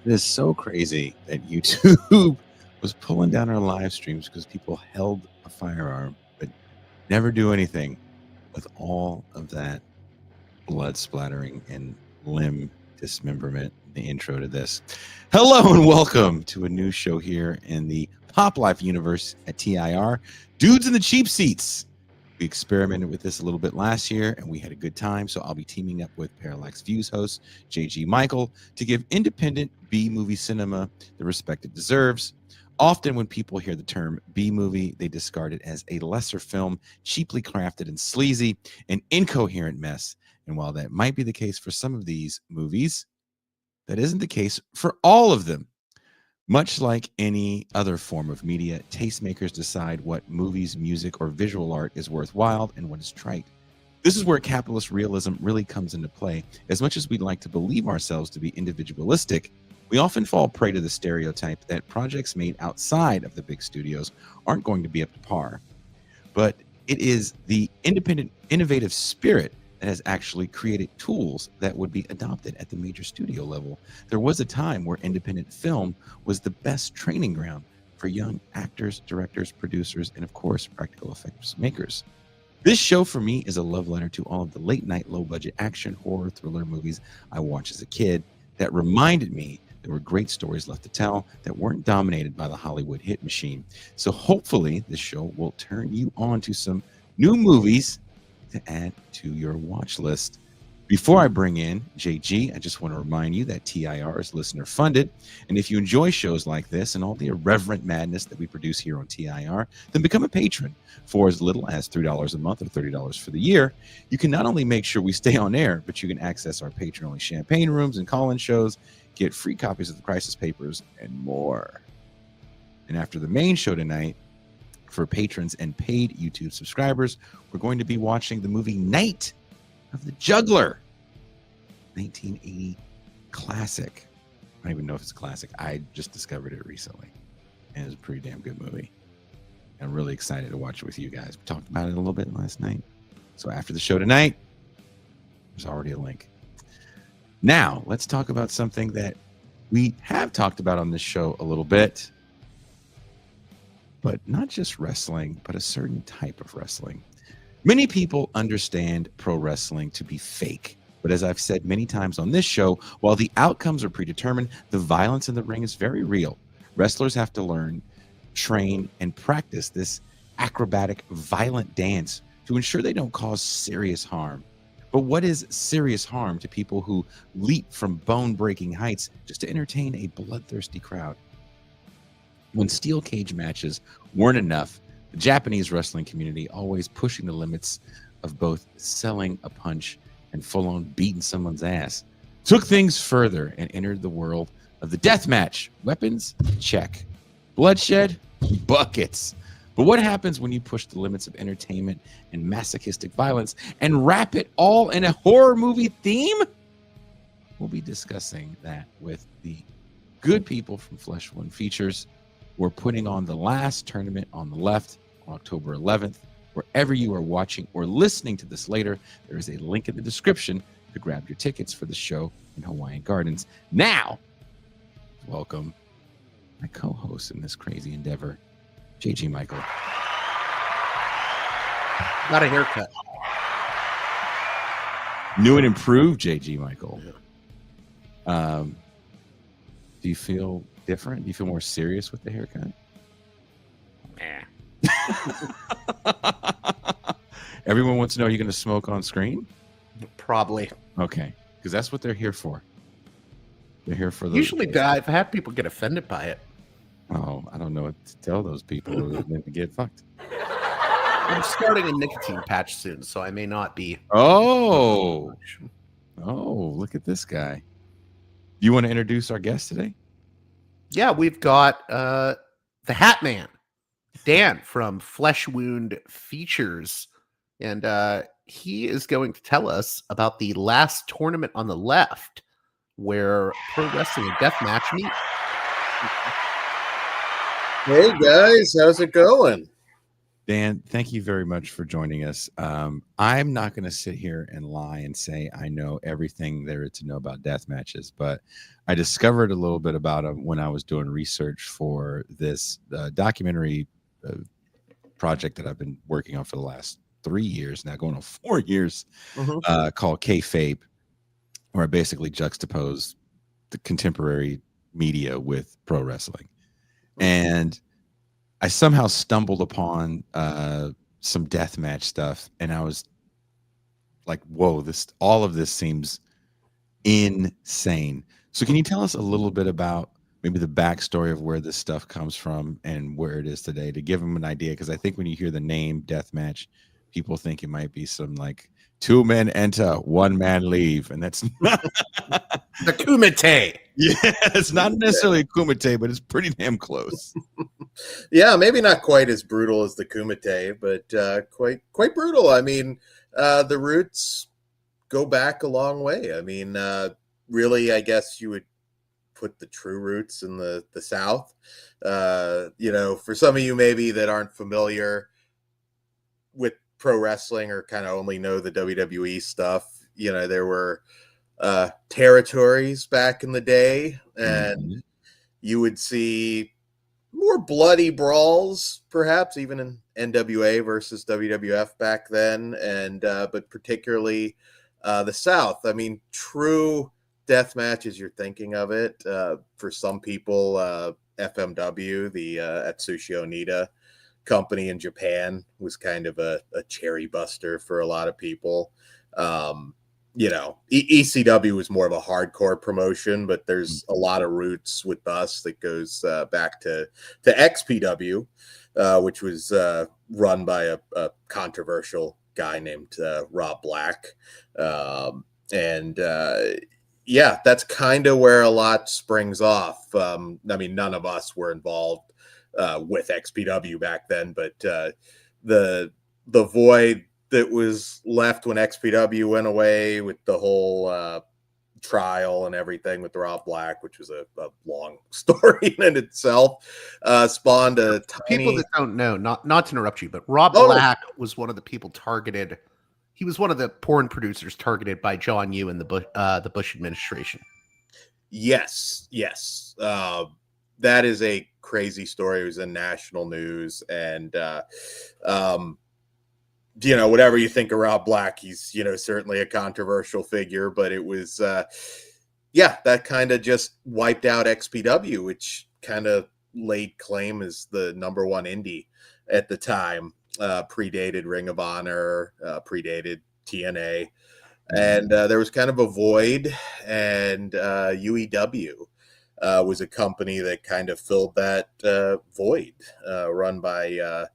It is so crazy that YouTube was pulling down our live streams because people held a firearm but never do anything with all of that blood splattering and limb dismemberment. The intro to this. Hello and welcome to a new show here in the Pop Life universe at TIR. Dudes in the cheap seats. We experimented with this a little bit last year and we had a good time. So I'll be teaming up with Parallax Views host J.G. Michael to give independent B-movie cinema the respect it deserves. Often when people hear the term B-movie, they discard it as a lesser film, cheaply crafted and sleazy, an incoherent mess. And while that might be the case for some of these movies, that isn't the case for all of them. Much like any other form of media, tastemakers decide what movies, music, or visual art is worthwhile and what is trite. This is where capitalist realism really comes into play. As much as we'd like to believe ourselves to be individualistic, we often fall prey to the stereotype that projects made outside of the big studios aren't going to be up to par. But it is the independent, innovative spirit that has actually created tools that would be adopted at the major studio level. There was a time where independent film was the best training ground for young actors, directors, producers, and of course, practical effects makers. This show for me is a love letter to all of the late night, low budget action, horror, thriller movies I watched as a kid that reminded me there were great stories left to tell that weren't dominated by the Hollywood hit machine. So hopefully this show will turn you on to some new movies to add to your watch list. Before I bring in JG, I just want to remind you that TIR is listener funded. And if you enjoy shows like this and all the irreverent madness that we produce here on TIR, then become a patron for as little as $3 a month or $30 for the year. You can not only make sure we stay on air, but you can access our patron-only champagne rooms and call-in shows, get free copies of the Crisis Papers, and more. And after the main show tonight, for patrons and paid YouTube subscribers, we're going to be watching the movie Night of the Juggler, 1980 classic. I don't even know if it's a classic. I just discovered it recently, and it's a pretty damn good movie. I'm really excited to watch it with you guys. We talked about it a little bit last night. So after the show tonight, there's already a link. Now, let's talk about something that we have talked about on this show a little bit, but not just wrestling, but a certain type of wrestling. Many people understand pro wrestling to be fake, but as I've said many times on this show, while the outcomes are predetermined, the violence in the ring is very real. Wrestlers have to learn, train, and practice this acrobatic, violent dance to ensure they don't cause serious harm. But what is serious harm to people who leap from bone-breaking heights just to entertain a bloodthirsty crowd? When steel cage matches weren't enough, the Japanese wrestling community, always pushing the limits of both selling a punch and full-on beating someone's ass, took things further and entered the world of the death match. Weapons? Check. Bloodshed? Buckets. But what happens when you push the limits of entertainment and masochistic violence and wrap it all in a horror movie theme? We'll be discussing that with the good people from Fleshwound Features. We're putting on the last tournament on the left on October 11th. Wherever you are watching or listening to this later, there is a link in the description to grab your tickets for the show in Hawaiian Gardens. Now, welcome my co-host in this crazy endeavor, J.G. Michael. Got a haircut. New and improved J.G. Michael. Yeah. Do you feel different? Do you feel more serious with the haircut? Everyone wants to know, are you going to smoke on screen? Probably. Okay, because that's what they're here for. They're here for the. Usually, I've had people get offended by it. Oh, I don't know what to tell those people. Then to get fucked. I'm starting a nicotine patch soon, so I may not be. Oh, look at this guy. Do you want to introduce our guest today? Yeah, we've got the Hat Man, Dan from Fleshwound Features, and he is going to tell us about the last tournament on the left, where pro wrestling and deathmatch meet. Hey guys, how's it going? Dan, thank you very much for joining us. I'm not going to sit here and lie and say I know everything there is to know about death matches, but I discovered a little bit about them when I was doing research for this documentary uh, project that I've been working on for the last 3 years now, going on 4 years, Mhm. called Kayfabe, where I basically juxtapose the contemporary media with pro wrestling. Mhm. And I somehow stumbled upon some deathmatch stuff, and I was like, "Whoa! This all of this seems insane." So, can you tell us a little bit about maybe the backstory of where this stuff comes from and where it is today, to give them an idea? Because I think when you hear the name deathmatch, people think it might be some like two men enter, one man leave, and that's not. The Kumite. Yeah, it's not necessarily a kumite, but it's pretty damn close. Yeah, maybe not quite as brutal as the Kumite, but quite brutal. I mean, the roots go back a long way. I mean, really, I guess you would put the true roots in the South. For some of you maybe that aren't familiar with pro wrestling or kind of only know the WWE stuff, there were territories back in the day, and Mhm. you would see more bloody brawls, perhaps even in NWA versus WWF back then, and but particularly the South. I mean, true death match as you're thinking of it. For some people, FMW, the Atsushi Onita company in Japan, was kind of a cherry buster for a lot of people. ECW was more of a hardcore promotion, but there's a lot of roots with us that goes back to XPW, which was run by a controversial guy named Rob Black. And Yeah, that's kind of where a lot springs off. I mean, none of us were involved with XPW back then, but the void that was left when XPW went away with the whole trial and everything with Rob Black, which was a long story in itself, spawned a People tiny. that don't know, not to interrupt you, but Rob Oh no, Black was one of the people targeted. He was one of the porn producers targeted by John Yoo and the Bush administration. yes. That is a crazy story. It was in national news, and whatever you think of Rob Black, he's certainly a controversial figure, but it was that kind of just wiped out XPW, which kind of laid claim as the number one indie at the time. Predated Ring of Honor, predated TNA, and there was kind of a void, and UEW was a company that kind of filled that void, run by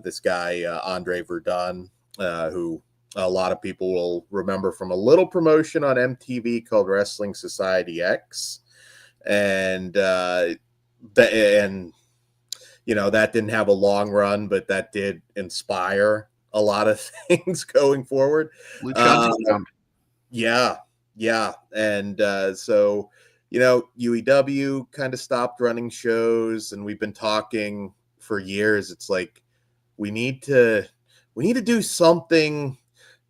this guy, Andre Verdun, who a lot of people will remember from a little promotion on MTV called Wrestling Society X. And that didn't have a long run, but that did inspire a lot of things going forward. Lucha Underground. Yeah. And so, UEW kind of stopped running shows, and we've been talking for years. It's like we need to do something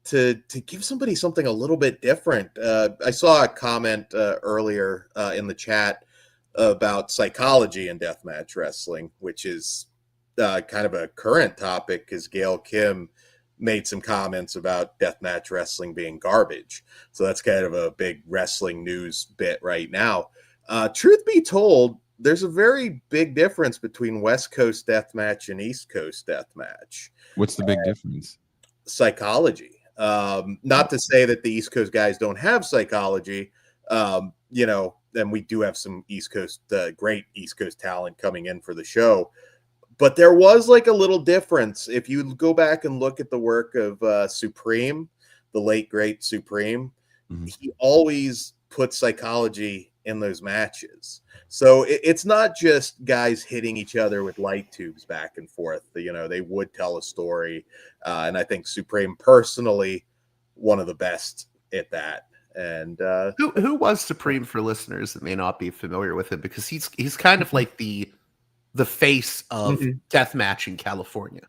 to give somebody something a little bit different. I saw a comment earlier in the chat about psychology in deathmatch wrestling, which is kind of a current topic, because Gail Kim made some comments about deathmatch wrestling being garbage. So that's kind of a big wrestling news bit right now. Truth be told, there's a very big difference between West Coast deathmatch and East Coast deathmatch. What's the big difference? Psychology. Not to say that the East Coast guys don't have psychology, and we do have some great East Coast talent coming in for the show. But there was like a little difference. If you go back and look at the work of Supreme, the late great Supreme, he always put psychology in those matches. So it's not just guys hitting each other with light tubes back and forth. They would tell a story. And I think Supreme, personally, one of the best at that. And Who was Supreme, for listeners that may not be familiar with him? Because he's kind of like the face of deathmatch in California.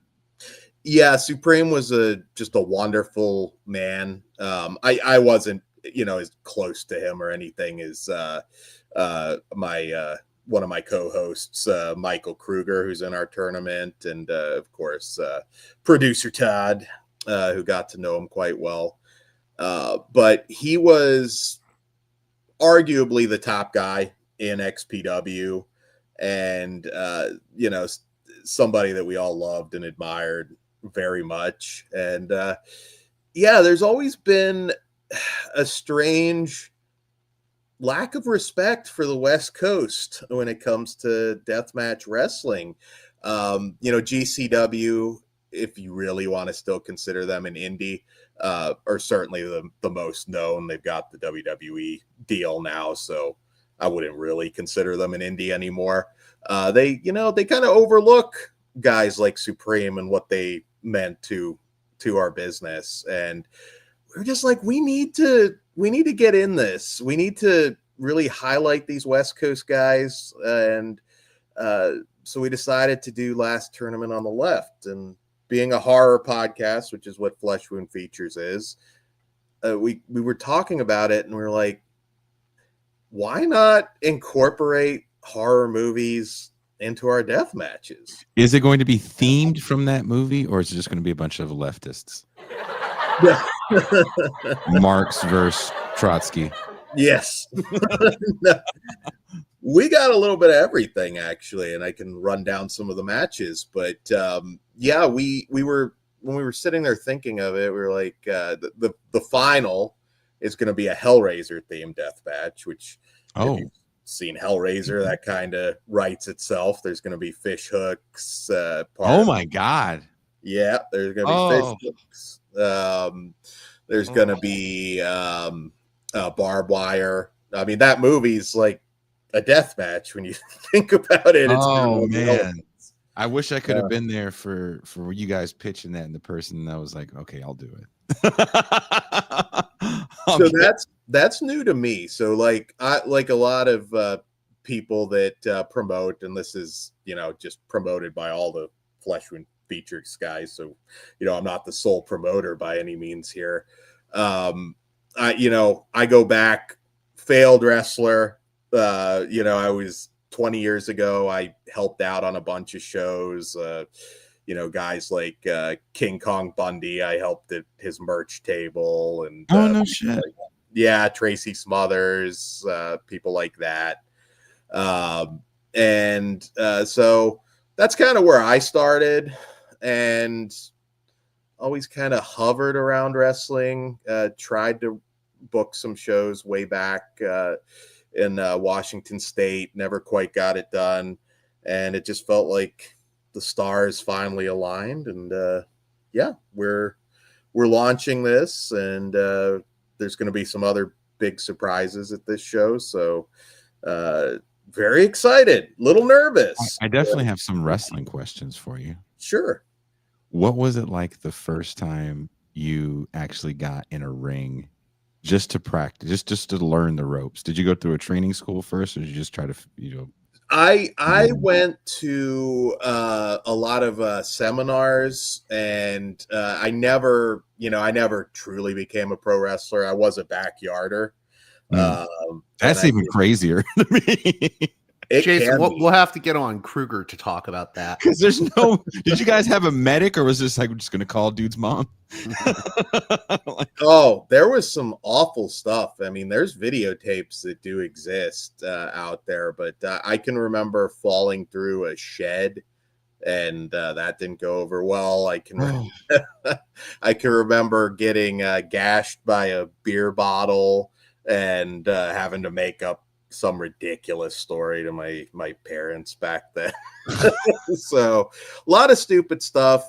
Yeah, Supreme was just a wonderful man. I wasn't, as close to him or anything as my one of my co-hosts, Michael Kruger, who's in our tournament, and of course producer Todd, who got to know him quite well. But he was arguably the top guy in XPW, and somebody that we all loved and admired very much. And there's always been a strange lack of respect for the West Coast when it comes to deathmatch wrestling. GCW, if you really want to still consider them an indie, are certainly the most known. They've got the WWE deal now, so I wouldn't really consider them an indie anymore. They kind of overlook guys like Supreme and what they meant to our business, and we're just like, we need to get in this. We need to really highlight these West Coast guys, and so we decided to do Last Tournament on the Left. And being a horror podcast, which is what Fleshwound Features is, we were talking about it, and we were like, why not incorporate horror movies into our death matches? Is it going to be themed from that movie, or is it just going to be a bunch of leftists? Marx versus Trotsky. Yes. No. We got a little bit of everything, actually, and I can run down some of the matches. But we were, when we were sitting there thinking of it, we were like, the final is going to be a Hellraiser themed death match, which if you've seen Hellraiser, that kind of writes itself. There's going to be fish hooks. My God. Yeah, there's going to be fish hooks. There's going to be barbed wire. I mean, that movie's like a death match when you think about it. It's man. I wish I could have been there for you guys pitching that, and the person that was like, okay, I'll do it. So that's new to me. So like a lot of people that promote, and this is, just promoted by all the Fleshwound Features guys. So, I'm not the sole promoter by any means here. I go back, failed wrestler. I was 20 years ago. I helped out on a bunch of shows. Guys like King Kong Bundy, I helped at his merch table, and no shit. Tracy Smothers, people like that. So that's kind of where I started, and always kind of hovered around wrestling. Tried to book some shows way back in Washington State, never quite got it done, and it just felt like the stars finally aligned. And we're launching this, and there's going to be some other big surprises at this show, so very excited, little nervous. I definitely have some wrestling questions for you. Sure. What was it like the first time you actually got in a ring, just to practice, just to learn the ropes? Did you go through a training school first, or did you just try to, I went to a lot of seminars, and I never truly became a pro wrestler. I was a backyarder. That's even crazier to me. Jason, we'll have to get on Kruger to talk about that. Because there's did you guys have a medic, or was this like, we're just going to call dude's mom? There was some awful stuff. I mean, there's videotapes that do exist out there, but I can remember falling through a shed, and that didn't go over well. I can remember getting gashed by a beer bottle, and having to make up some ridiculous story to my parents back then. So a lot of stupid stuff.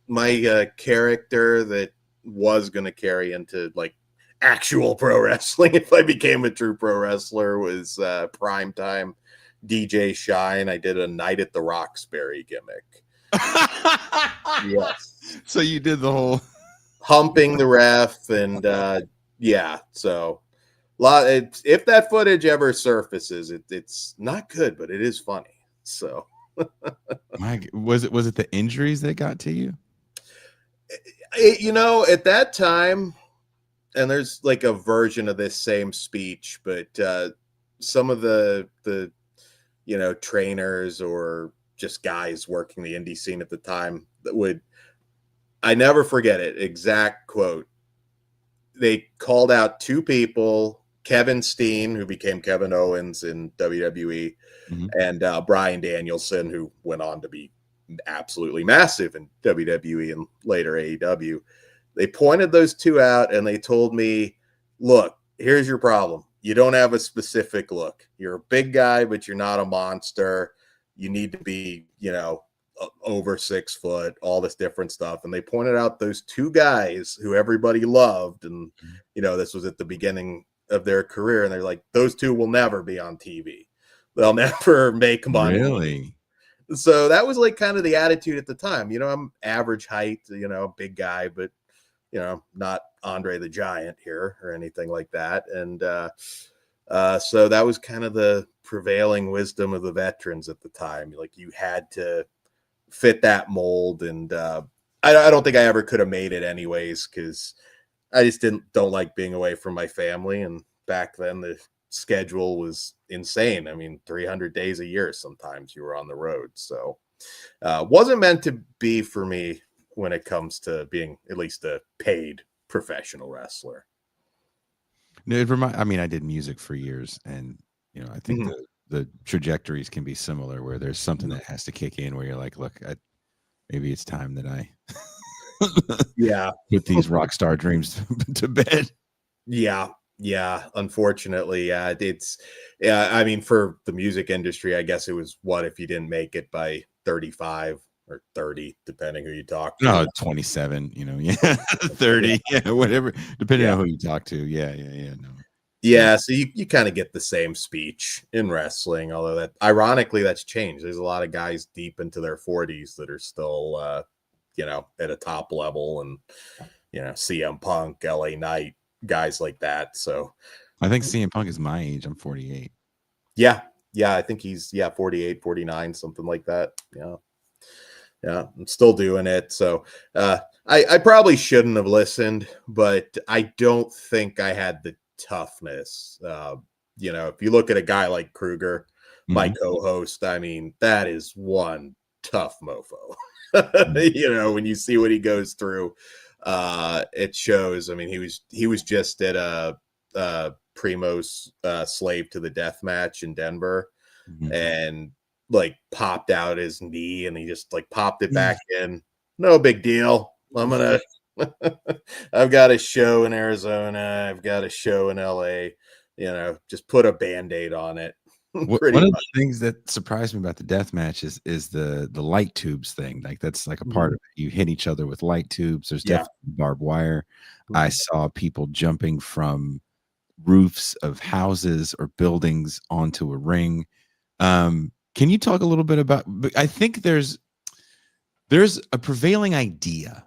My character that was going to carry into like actual pro wrestling, if I became a true pro wrestler, was primetime DJ Shine. I did a Night at the Roxbury gimmick. Yes. So you did the whole humping the ref, and so if that footage ever surfaces, it's not good, but it is funny. So Was it the injuries that got to you? At that time, and there's like a version of this same speech, but some of the trainers or just guys working the indie scene at the time that would, I never forget it, exact quote. They called out two people, Kevin Steen, who became Kevin Owens in WWE, and Bryan Danielson, who went on to be absolutely massive in WWE and later AEW. They pointed those two out and they told me, look, here's your problem. You don't have a specific look. You're a big guy, but you're not a monster. You need to be, over 6 foot, all this different stuff. And they pointed out those two guys who everybody loved. And, this was at the beginning of their career. And they're like, those two will never be on TV. They'll never make money. Really? So that was like kind of the attitude at the time. I'm average height, big guy, but, not Andre the Giant here or anything like that. And so that was kind of the prevailing wisdom of the veterans at the time. Like you had to fit that mold. And I don't think I ever could have made it anyways, because I just don't like being away from my family. And back then the schedule was insane. I mean, 300 days a year, sometimes you were on the road. So wasn't meant to be for me when it comes to being at least a paid professional wrestler. I did music for years, and I think the trajectories can be similar, where there's something that has to kick in where you're like, look, maybe it's time that I put these rock star dreams to bed. Yeah, unfortunately, I mean, for the music industry, I guess it was what if you didn't make it by 35 or 30, depending who you talk to. No, 27, 30, whatever, depending on who you talk to. No. Yeah, so you kind of get the same speech in wrestling, although that ironically that's changed. There's a lot of guys deep into their 40s that are still at a top level, and CM Punk, LA Knight, guys like that. So I think CM Punk is my age. I'm 48. Yeah, I think he's 48, 49, something like that. Yeah, I'm still doing it. So I probably shouldn't have listened, but I don't think I had the toughness. If you look at a guy like Kruger, my co-host, I mean, that is one tough mofo. When you see what he goes through, it shows. I mean, he was just at a Primo's Slave to the Death match in Denver, and like popped out his knee, and he just like popped it back in. No big deal. I've got a show in Arizona. I've got a show in LA. Just put a Band-Aid on it. One of the things that surprised me about the death match is the light tubes thing. Like that's like a part of it. You hit each other with light tubes. There's definitely barbed wire. I saw people jumping from roofs of houses or buildings onto a ring. Can you talk a little bit about? I think there's a prevailing idea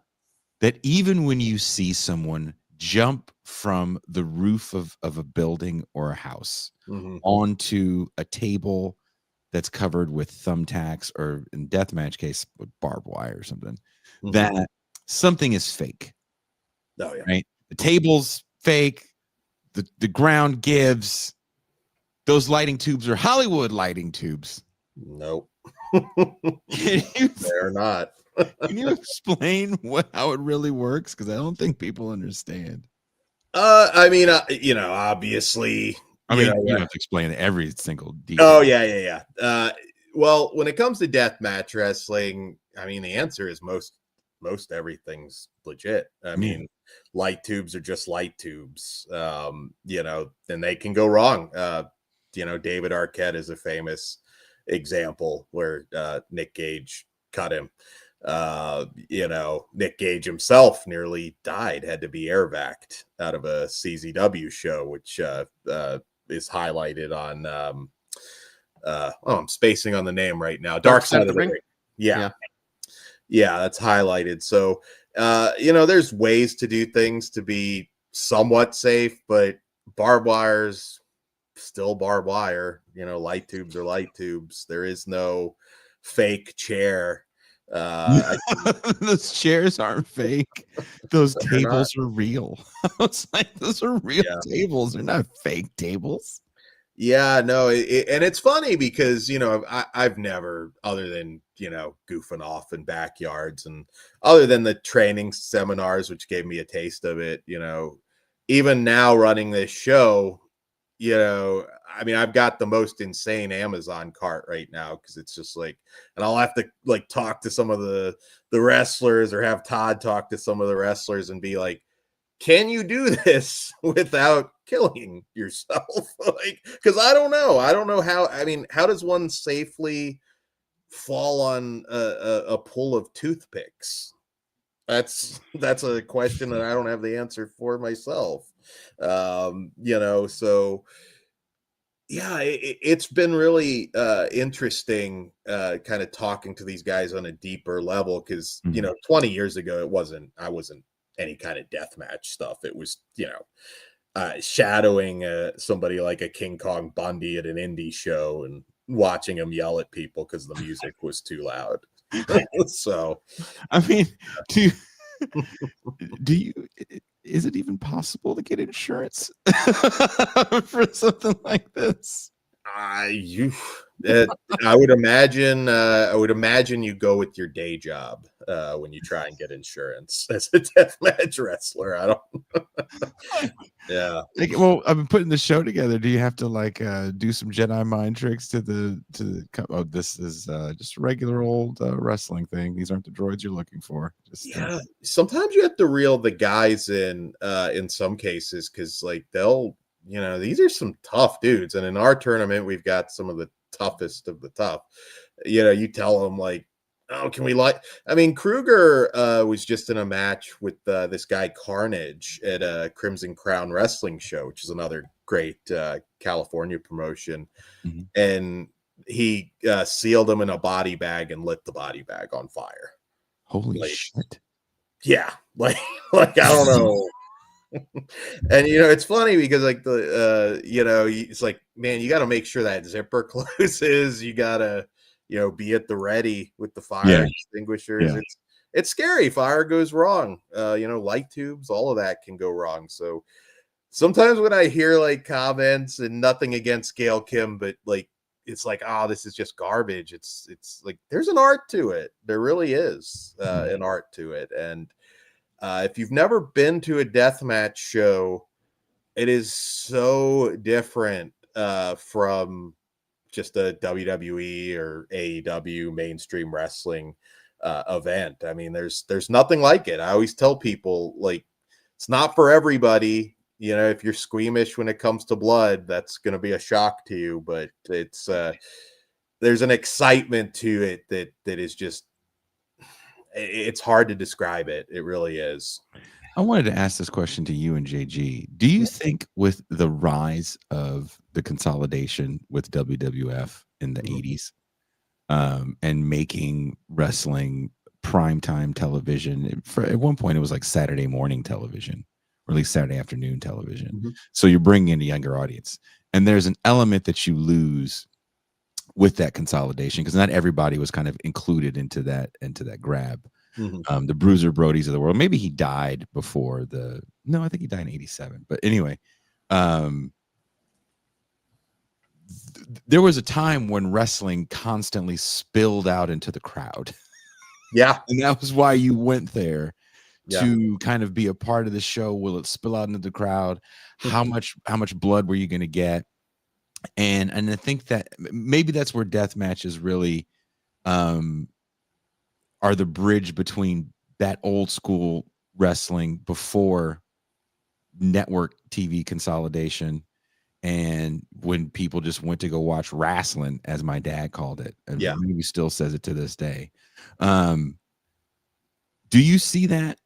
that even when you see someone jump from the roof of a building or a house onto a table that's covered with thumbtacks, or in deathmatch case with barbed wire or something, that something is fake. Oh yeah, right. The table's fake. The ground gives. Those lighting tubes are Hollywood lighting tubes. Nope. They're not. Can you explain how it really works? Because I don't think people understand. I mean, obviously. You don't have to explain every single detail. Oh yeah. Well, when it comes to deathmatch wrestling, I mean, the answer is most everything's legit. I mean, light tubes are just light tubes. And they can go wrong. David Arquette is a famous example where Nick Gage cut him. Nick Gage himself nearly died, had to be air vac'd out of a CZW show, which is highlighted on I'm spacing on the name right now. Dark Side of the Ring. Yeah, that's highlighted. So there's ways to do things to be somewhat safe, but barbed wire's still barbed wire. Light tubes are light tubes. There is no fake chair. I Those chairs aren't fake. Those They're not. tables are real. I was like, those are real Yeah. tables. They're not fake tables. Yeah, no, and it's funny because I've never, other than goofing off in backyards and other than the training seminars, which gave me a taste of it, even now running this show, I mean, I've got the most insane Amazon cart right now because it's just like, and I'll have to like talk to some of the wrestlers or have Todd talk to some of the wrestlers and be like, can you do this without killing yourself? Like, because I don't know how. I mean, how does one safely fall on a pull of toothpicks? That's a question that I don't have the answer for myself. So yeah, it's been really interesting kind of talking to these guys on a deeper level because 20 years ago I wasn't any kind of deathmatch stuff. It was shadowing somebody like a King Kong Bundy at an indie show and watching him yell at people because the music was too loud. So I mean, do you is it even possible to get insurance for something like this? I would imagine you go with your day job when you try and get insurance as a deathmatch wrestler. I don't. Yeah. Well, I've been putting the show together. Do you have to like do some Jedi mind tricks to this is just a regular old wrestling thing. These aren't the droids you're looking for. Yeah. Sometimes you have to reel the guys in some cases because like they'll these are some tough dudes. And in our tournament, we've got some of the toughest of the tough. You tell them like, oh, can we I mean, Kruger was just in a match with this guy Carnage at a Crimson Crown wrestling show, which is another great California promotion. Mm-hmm. And he sealed him in a body bag and lit the body bag on fire. Holy shit. Yeah. Like I don't know. And it's funny because like it's like, man, you got to make sure that zipper closes. You got to be at the ready with the fire extinguishers. Yeah. It's scary. Fire goes wrong. Light tubes, all of that can go wrong. So sometimes when I hear like comments, and nothing against Gail Kim, but like it's like, oh, this is just garbage. It's like there's an art to it. There really is an art to it. And if you've never been to a deathmatch show, it is so different from just a WWE or AEW mainstream wrestling event. I mean, there's nothing like it. I always tell people like it's not for everybody. If you're squeamish when it comes to blood, that's going to be a shock to you. But it's there's an excitement to it that is just. It's hard to describe it. It really is. I wanted to ask this question to you and J.G. Do you think with the rise of the consolidation with WWF in the 80s and making wrestling primetime television, at one point it was like Saturday morning television, or at least Saturday afternoon television. So you're bringing in a younger audience. And there's an element that you lose with that consolidation because not everybody was kind of included into that grab. The Bruiser Brodies of the world. Maybe he died before I think he died in 87. But anyway, there was a time when wrestling constantly spilled out into the crowd. Yeah. And that was why you went there to kind of be a part of the show. Will it spill out into the crowd? How much blood were you going to get? And I think that maybe that's where death matches really are the bridge between that old school wrestling before network TV consolidation and when people just went to go watch wrestling, as my dad called it. And he still says it to this day. Do you see that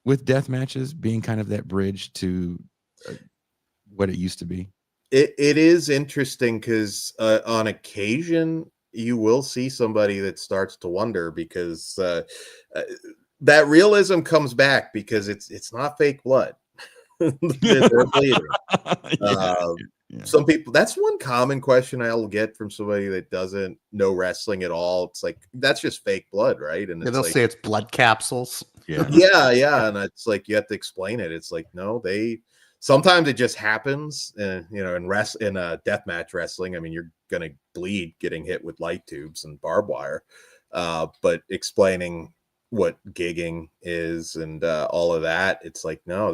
with death matches being kind of that bridge to what it used to be? It is interesting because on occasion you will see somebody that starts to wonder because that realism comes back because it's not fake blood. They're bleeding. some people, that's one common question I'll get from somebody that doesn't know wrestling at all. It's like, that's just fake blood, right? And Yeah, it's they'll like, say it's blood capsules. Yeah. yeah. And it's like, you have to explain it. It's like, no, sometimes it just happens. And, in deathmatch wrestling, I mean, you're going to bleed getting hit with light tubes and barbed wire. But explaining what gigging is and all of that, it's like, no,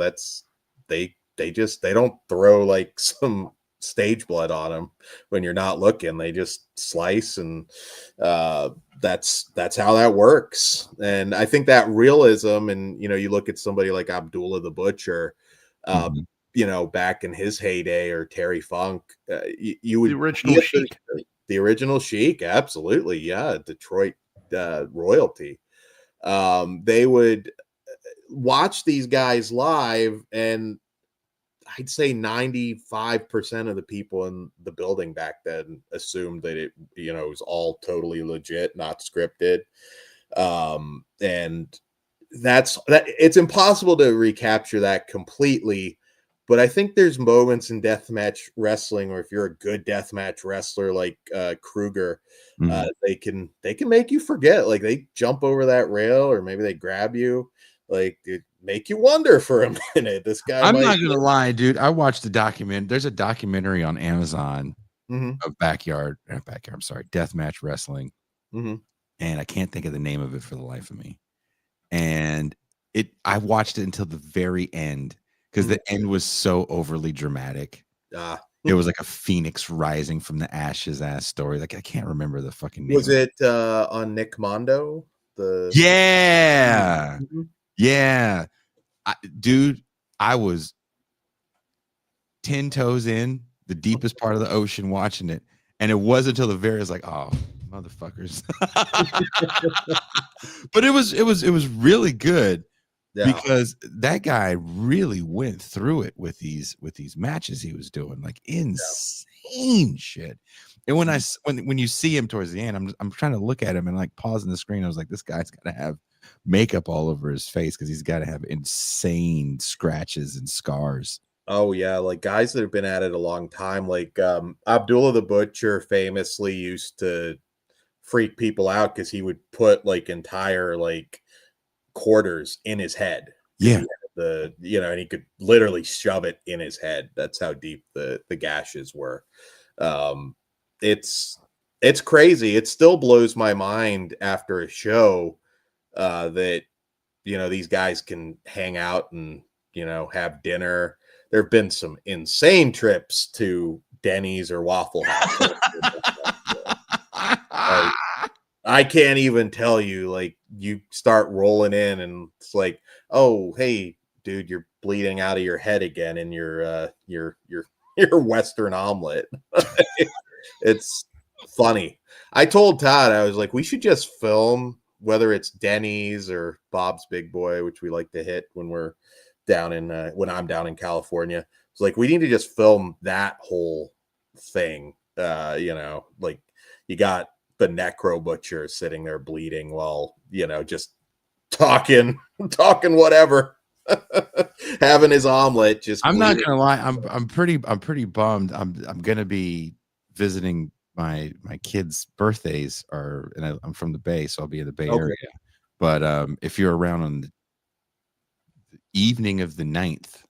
they don't throw like some stage blood on them when you're not looking. They just slice, and that's how that works. And I think that realism, and you look at somebody like Abdullah the Butcher, back in his heyday, or Terry Funk, you would The original Sheik. the original Sheik, absolutely, yeah, Detroit royalty. They would watch these guys live, and I'd say 95% of the people in the building back then assumed that it was all totally legit, not scripted. And it's impossible to recapture that completely. But I think there's moments in deathmatch wrestling, or if you're a good deathmatch wrestler like Kruger, they can make you forget. Like, they jump over that rail, or maybe they grab you, like, it make you wonder for a minute. This guy, I'm not gonna lie, dude. I watched the document. There's a documentary on Amazon of I'm sorry, deathmatch wrestling, and I can't think of the name of it for the life of me. And I watched it until the very end, because the end was so overly dramatic. It was like a phoenix rising from the ashes ass story. Like, I can't remember the fucking name. Was it on Nick Mondo? Yeah. Dude, I was 10 toes in the deepest part of the ocean watching it, and it wasn't until the very, it's like, oh, motherfuckers. But it was really good, because that guy really went through it with these matches he was doing, like insane shit. And when you see him towards the end, I'm trying to look at him and like pausing the screen. I was like, this guy's got to have makeup all over his face, because he's got to have insane scratches and scars. Oh yeah, like guys that have been at it a long time, like Abdullah the Butcher famously used to freak people out because he would put like entire like quarters in his head. Yeah. And he could literally shove it in his head. That's how deep the gashes were. It's crazy. It still blows my mind after a show that these guys can hang out and have dinner. There have been some insane trips to Denny's or Waffle House. I can't even tell you. Like, you start rolling in, and it's like, oh, hey, dude, you're bleeding out of your head again in your Western omelet. It's funny. I told Todd, I was like, we should just film, whether it's Denny's or Bob's Big Boy, which we like to hit when we're down in when I'm down in California. It's like, we need to just film that whole thing. Like, you got the necro butcher sitting there bleeding while just talking whatever, having his omelet. Just I'm not gonna lie, I'm pretty bummed. I'm gonna be visiting my kids' birthdays, and I'm from the Bay, so I'll be in the Bay area. But if you're around on the evening of the 9th,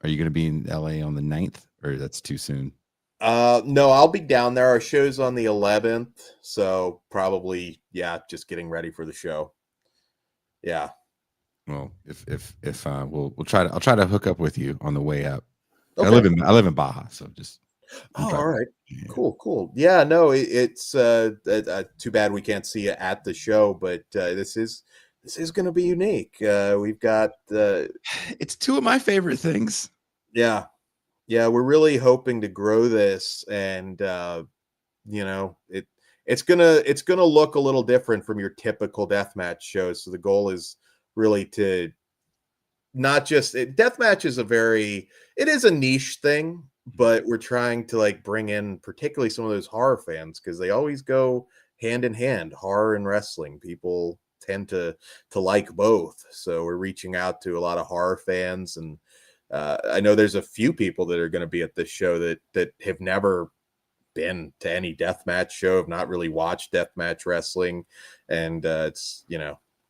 are you gonna be in LA on the 9th, or that's too soon? No, I'll be down there. Our show's on the 11th, so probably, just getting ready for the show. Yeah. Well, if we'll try to, I'll try to hook up with you on the way up. Okay. I live in Baja, so just. All right. Yeah. Cool. Yeah, no, it's too bad we can't see you at the show, but this is going to be unique. We've got it's two of my favorite things. Yeah, we're really hoping to grow this, and it's gonna look a little different from your typical deathmatch shows. So the goal is really to not just deathmatch is it is a niche thing, but we're trying to like bring in particularly some of those horror fans, because they always go hand in hand. Horror and wrestling, people tend to like both. So we're reaching out to a lot of horror fans, and I know there's a few people that are going to be at this show that have never been to any deathmatch show, have not really watched deathmatch wrestling, and it's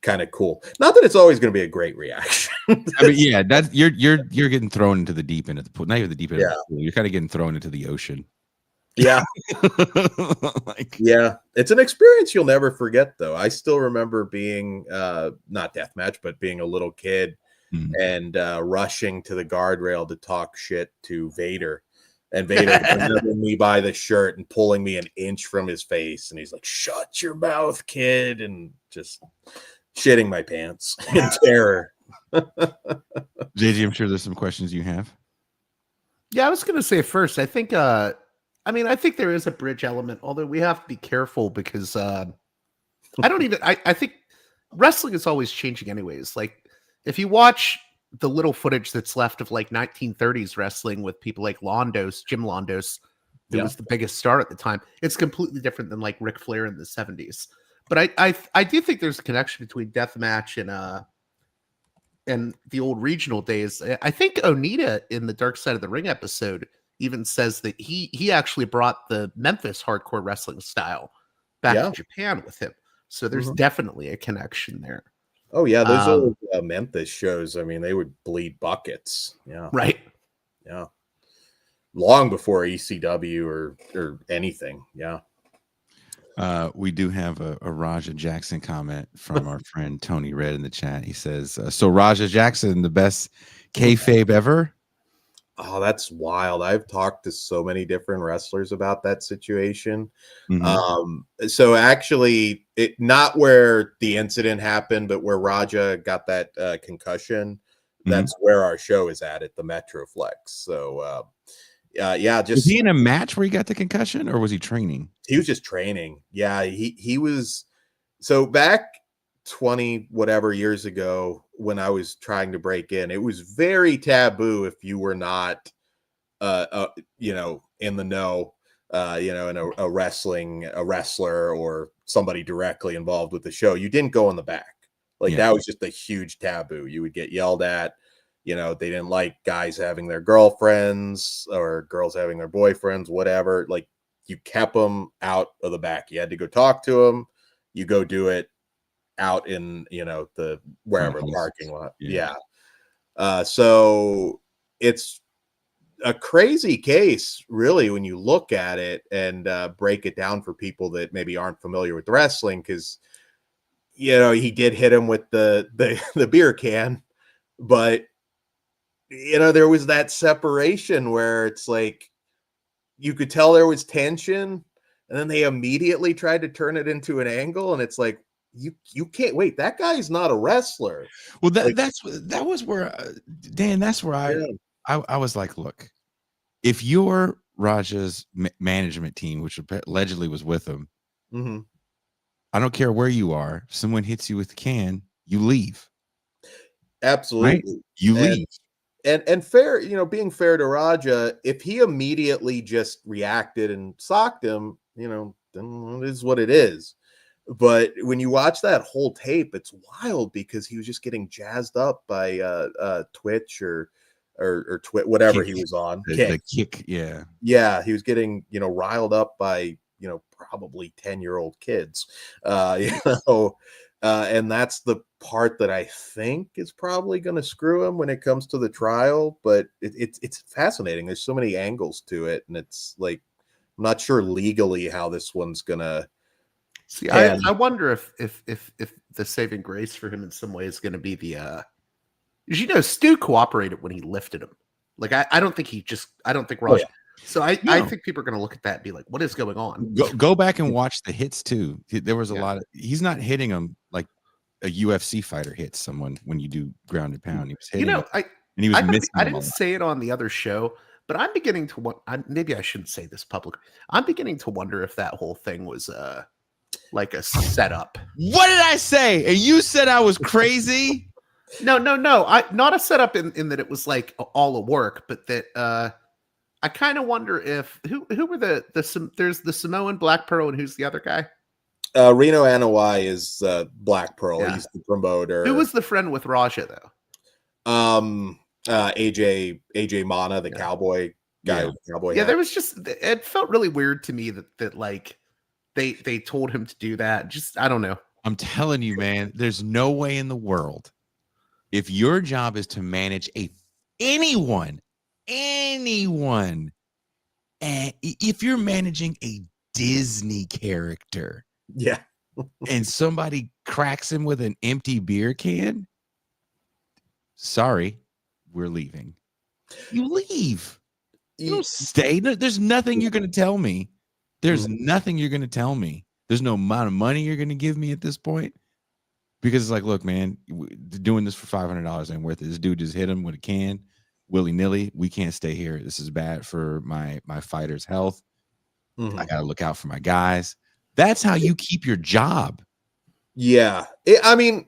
kind of cool. Not that it's always going to be a great reaction. I mean, yeah, that's you're getting thrown into the deep end of the pool. Not even the deep end of the pool. You're kind of getting thrown into the ocean. Yeah. Yeah, it's an experience you'll never forget, though. I still remember being not deathmatch, but being a little kid and rushing to the guardrail to talk shit to Vader. And Vader grabbing me by the shirt and pulling me an inch from his face. And he's like, "Shut your mouth, kid." And just shitting my pants in terror. JG, I'm sure there's some questions you have. Yeah, I was going to say first, I think, I think there is a bridge element, although we have to be careful because I think wrestling is always changing anyways. Like, if you watch the little footage that's left of like 1930s wrestling with people like Jim Londos, who was the biggest star at the time, it's completely different than like Ric Flair in the 70s. But I do think there's a connection between deathmatch and the old regional days. I think Onita in the Dark Side of the Ring episode even says that he actually brought the Memphis hardcore wrestling style back to Japan with him. So there's definitely a connection there. Oh yeah, those old Memphis shows. I mean, they would bleed buckets. Yeah, right. Yeah, long before ECW or anything. Yeah. We do have a Raja Jackson comment from our friend Tony Red in the chat. He says, "So Raja Jackson, the best kayfabe ever." Oh, that's wild. I've talked to so many different wrestlers about that situation. So actually, not where the incident happened, but where Raja got that concussion. That's where our show is at the Metroflex. So just was he in a match where he got the concussion, or was he training? He was just training. Yeah, he was. So back 20 whatever years ago, when I was trying to break in, it was very taboo if you were not in the know, in a wrestler or somebody directly involved with the show. You didn't go in the back. That was just a huge taboo. You would get yelled at. They didn't like guys having their girlfriends or girls having their boyfriends, whatever. Like, you kept them out of the back. You had to go talk to them. You go do it out in the wherever parking lot. So it's a crazy case, really, when you look at it and break it down for people that maybe aren't familiar with wrestling, because he did hit him with the beer can, but there was that separation where it's like you could tell there was tension, and then they immediately tried to turn it into an angle, and it's like, you can't wait. That guy's not a wrestler. Well, that was where Dan. That's where I was like, look, if you're Raja's management team, which allegedly was with him, I don't care where you are. If someone hits you with the can, you leave. Absolutely, right? You leave. And fair, being fair to Raja, if he immediately just reacted and socked him, then it is what it is. But when you watch that whole tape, it's wild because he was just getting jazzed up by Twitch or whatever he was on. The kick, yeah. Yeah, he was getting, riled up by, probably 10-year-old kids. And that's the part that I think is probably going to screw him when it comes to the trial. But it's fascinating. There's so many angles to it, and it's like, I'm not sure legally how this one's gonna. See, I wonder if the saving grace for him in some way is going to be the, Stu cooperated when he lifted him. Like, I don't think Raj. So I think people are going to look at that and be like, what is going on? Go back and watch the hits too. There was a lot of, he's not hitting them like a UFC fighter hits someone when you do ground and pound. He was hitting him, and he was missing. I didn't say it on the other show, but I'm beginning to maybe I shouldn't say this publicly. I'm beginning to wonder if that whole thing was like a setup. What did I say? And you said I was crazy? No. Not a setup in that it was like all a work, but that I kind of wonder if who were there's the Samoan Black Pearl, and who's the other guy? Reno Anawai is Black Pearl. Yeah. He's the promoter. Who was the friend with Raja though? AJ Mana, the cowboy guy Yeah. with the cowboy Yeah, hat. there was just it felt really weird to me that like they told him to do that. Just I don't know. I'm telling you, man, there's no way in the world, if your job is to manage anyone, and if you're managing a Disney character Yeah. and somebody cracks him with an empty beer can, sorry, we're leaving. You leave. You don't stay. There's nothing you're going to tell me. There's nothing you're going to tell me. There's no amount of money you're going to give me at this point. Because it's like, look, man, doing this for $500 ain't worth it. This dude just hit him with a can, willy-nilly. We can't stay here. This is bad for my fighter's health. I got to look out for my guys. That's how you keep your job. Yeah. I mean,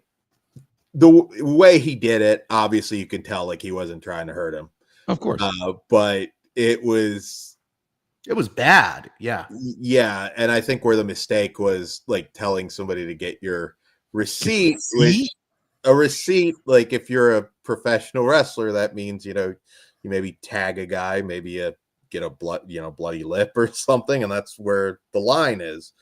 the way he did it, obviously you can tell like he wasn't trying to hurt him. Of course. But it was bad. Yeah. Yeah. And I think where the mistake was like telling somebody to get your receipt, which a receipt, like if you're a professional wrestler, that means, you maybe tag a guy, maybe you get a bloody lip or something. And that's where the line is.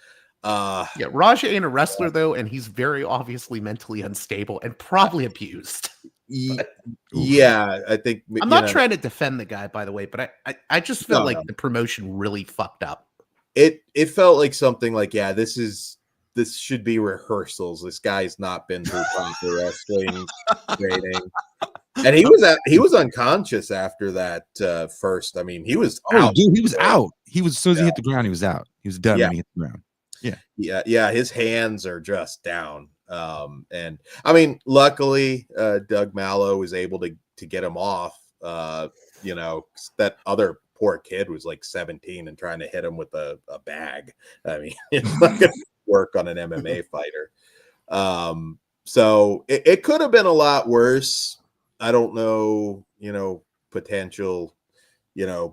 Yeah, Raja ain't a wrestler though, and he's very obviously mentally unstable and probably abused. Yeah, I think I'm not trying to defend the guy, by the way, but I just felt like the promotion really fucked up. It felt like something like, yeah, this should be rehearsals. This guy's not been through proper wrestling training. And he was unconscious after that first. I mean, he was out. Dude, he was out. He was, as soon as he hit the ground, he was out. He was done when he hit the ground. Yeah, his hands are just down. And I mean, luckily, Doug Mallow was able to get him off. That other poor kid was like 17 and trying to hit him with a bag. I mean, it's not going to work on an MMA fighter. So it could have been a lot worse. I don't know, potential,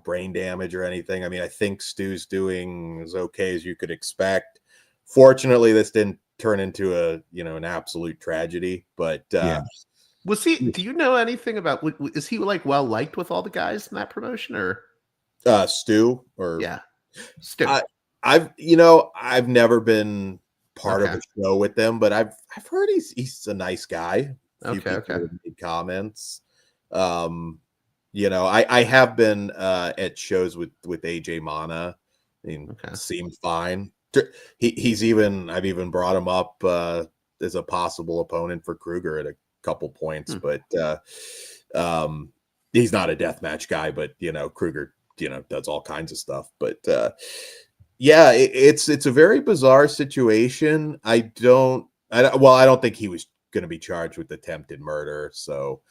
brain damage or anything. I mean, I think Stu's doing as okay as you could expect. Fortunately, this didn't turn into an absolute tragedy, but was he, do you know anything about, is he like well liked with all the guys in that promotion or Stu or Stu? I've never been part of a show with them, but I've heard he's a nice guy. Okay. Made comments. I have been at shows with AJ Mana. I mean, seemed fine. I've even brought him up as a possible opponent for Kruger at a couple points, but he's not a deathmatch guy. But Kruger, does all kinds of stuff. But it's a very bizarre situation. I don't think he was going to be charged with attempted murder, so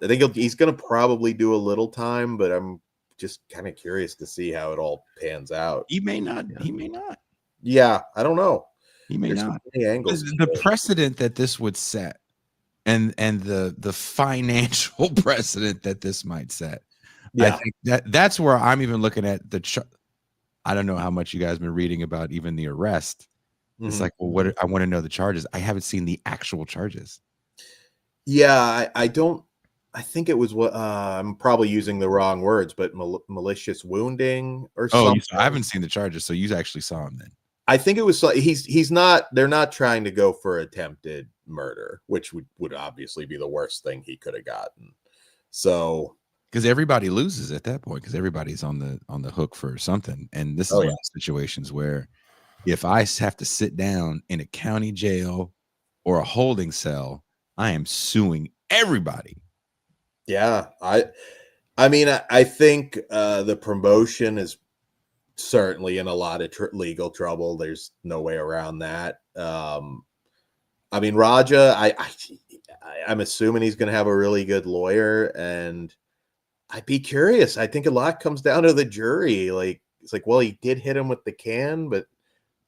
I think he's going to probably do a little time. But I'm just kind of curious to see how it all pans out. He may not. He may not. Yeah, I don't know. He may There's not. so many angles. The precedent that this would set, and the financial precedent that this might set. I think that's where I'm even looking at I don't know how much you guys have been reading about even the arrest. It's like, well, I want to know the charges. I haven't seen the actual charges. Yeah, I don't. I think it was what I'm probably using the wrong words, but malicious wounding or something. I haven't seen the charges, so you actually saw him then. I think it was he's not. They're not trying to go for attempted murder, which would obviously be the worst thing he could have gotten. So because everybody loses at that point, because everybody's on the hook for something, and this is one of the situations where if I have to sit down in a county jail or a holding cell, I am suing everybody. Yeah, I mean, I think the promotion is certainly in a lot of legal trouble. There's no way around that. I mean, Raja, I'm assuming he's going to have a really good lawyer, and I'd be curious. I think a lot comes down to the jury. Like, it's like, well, he did hit him with the can, but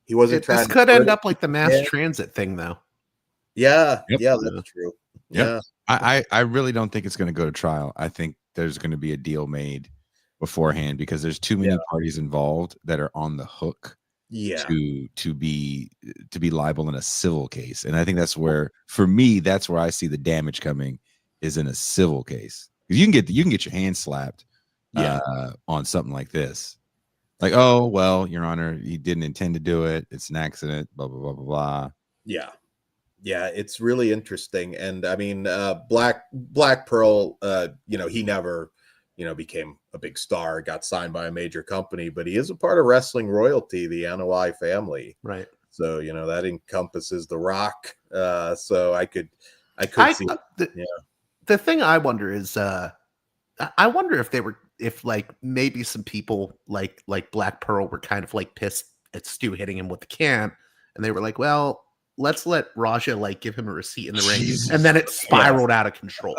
he wasn't trying. This could end up like the mass transit thing, though. Yeah, that's true. Yeah. I really don't think it's going to go to trial. I think there's going to be a deal made beforehand because there's too many parties involved that are on the hook to be liable in a civil case. And I think that's where, for me, that's where I see the damage coming, is in a civil case. You can get your hand slapped on something like this. Like, oh, well, Your Honor, he didn't intend to do it. It's an accident, blah, blah, blah, blah, blah. Yeah. Yeah, it's really interesting. And I mean, Black Pearl, he never, became a big star, got signed by a major company, but he is a part of wrestling royalty, the Anoa'i family. Right. So, that encompasses The Rock. So I could see. The thing I wonder is, I wonder if like maybe some people like Black Pearl were kind of like pissed at Stu hitting him with the can, and they were like, well, let's let Raja like give him a receipt in the ring, and then it spiraled out of control.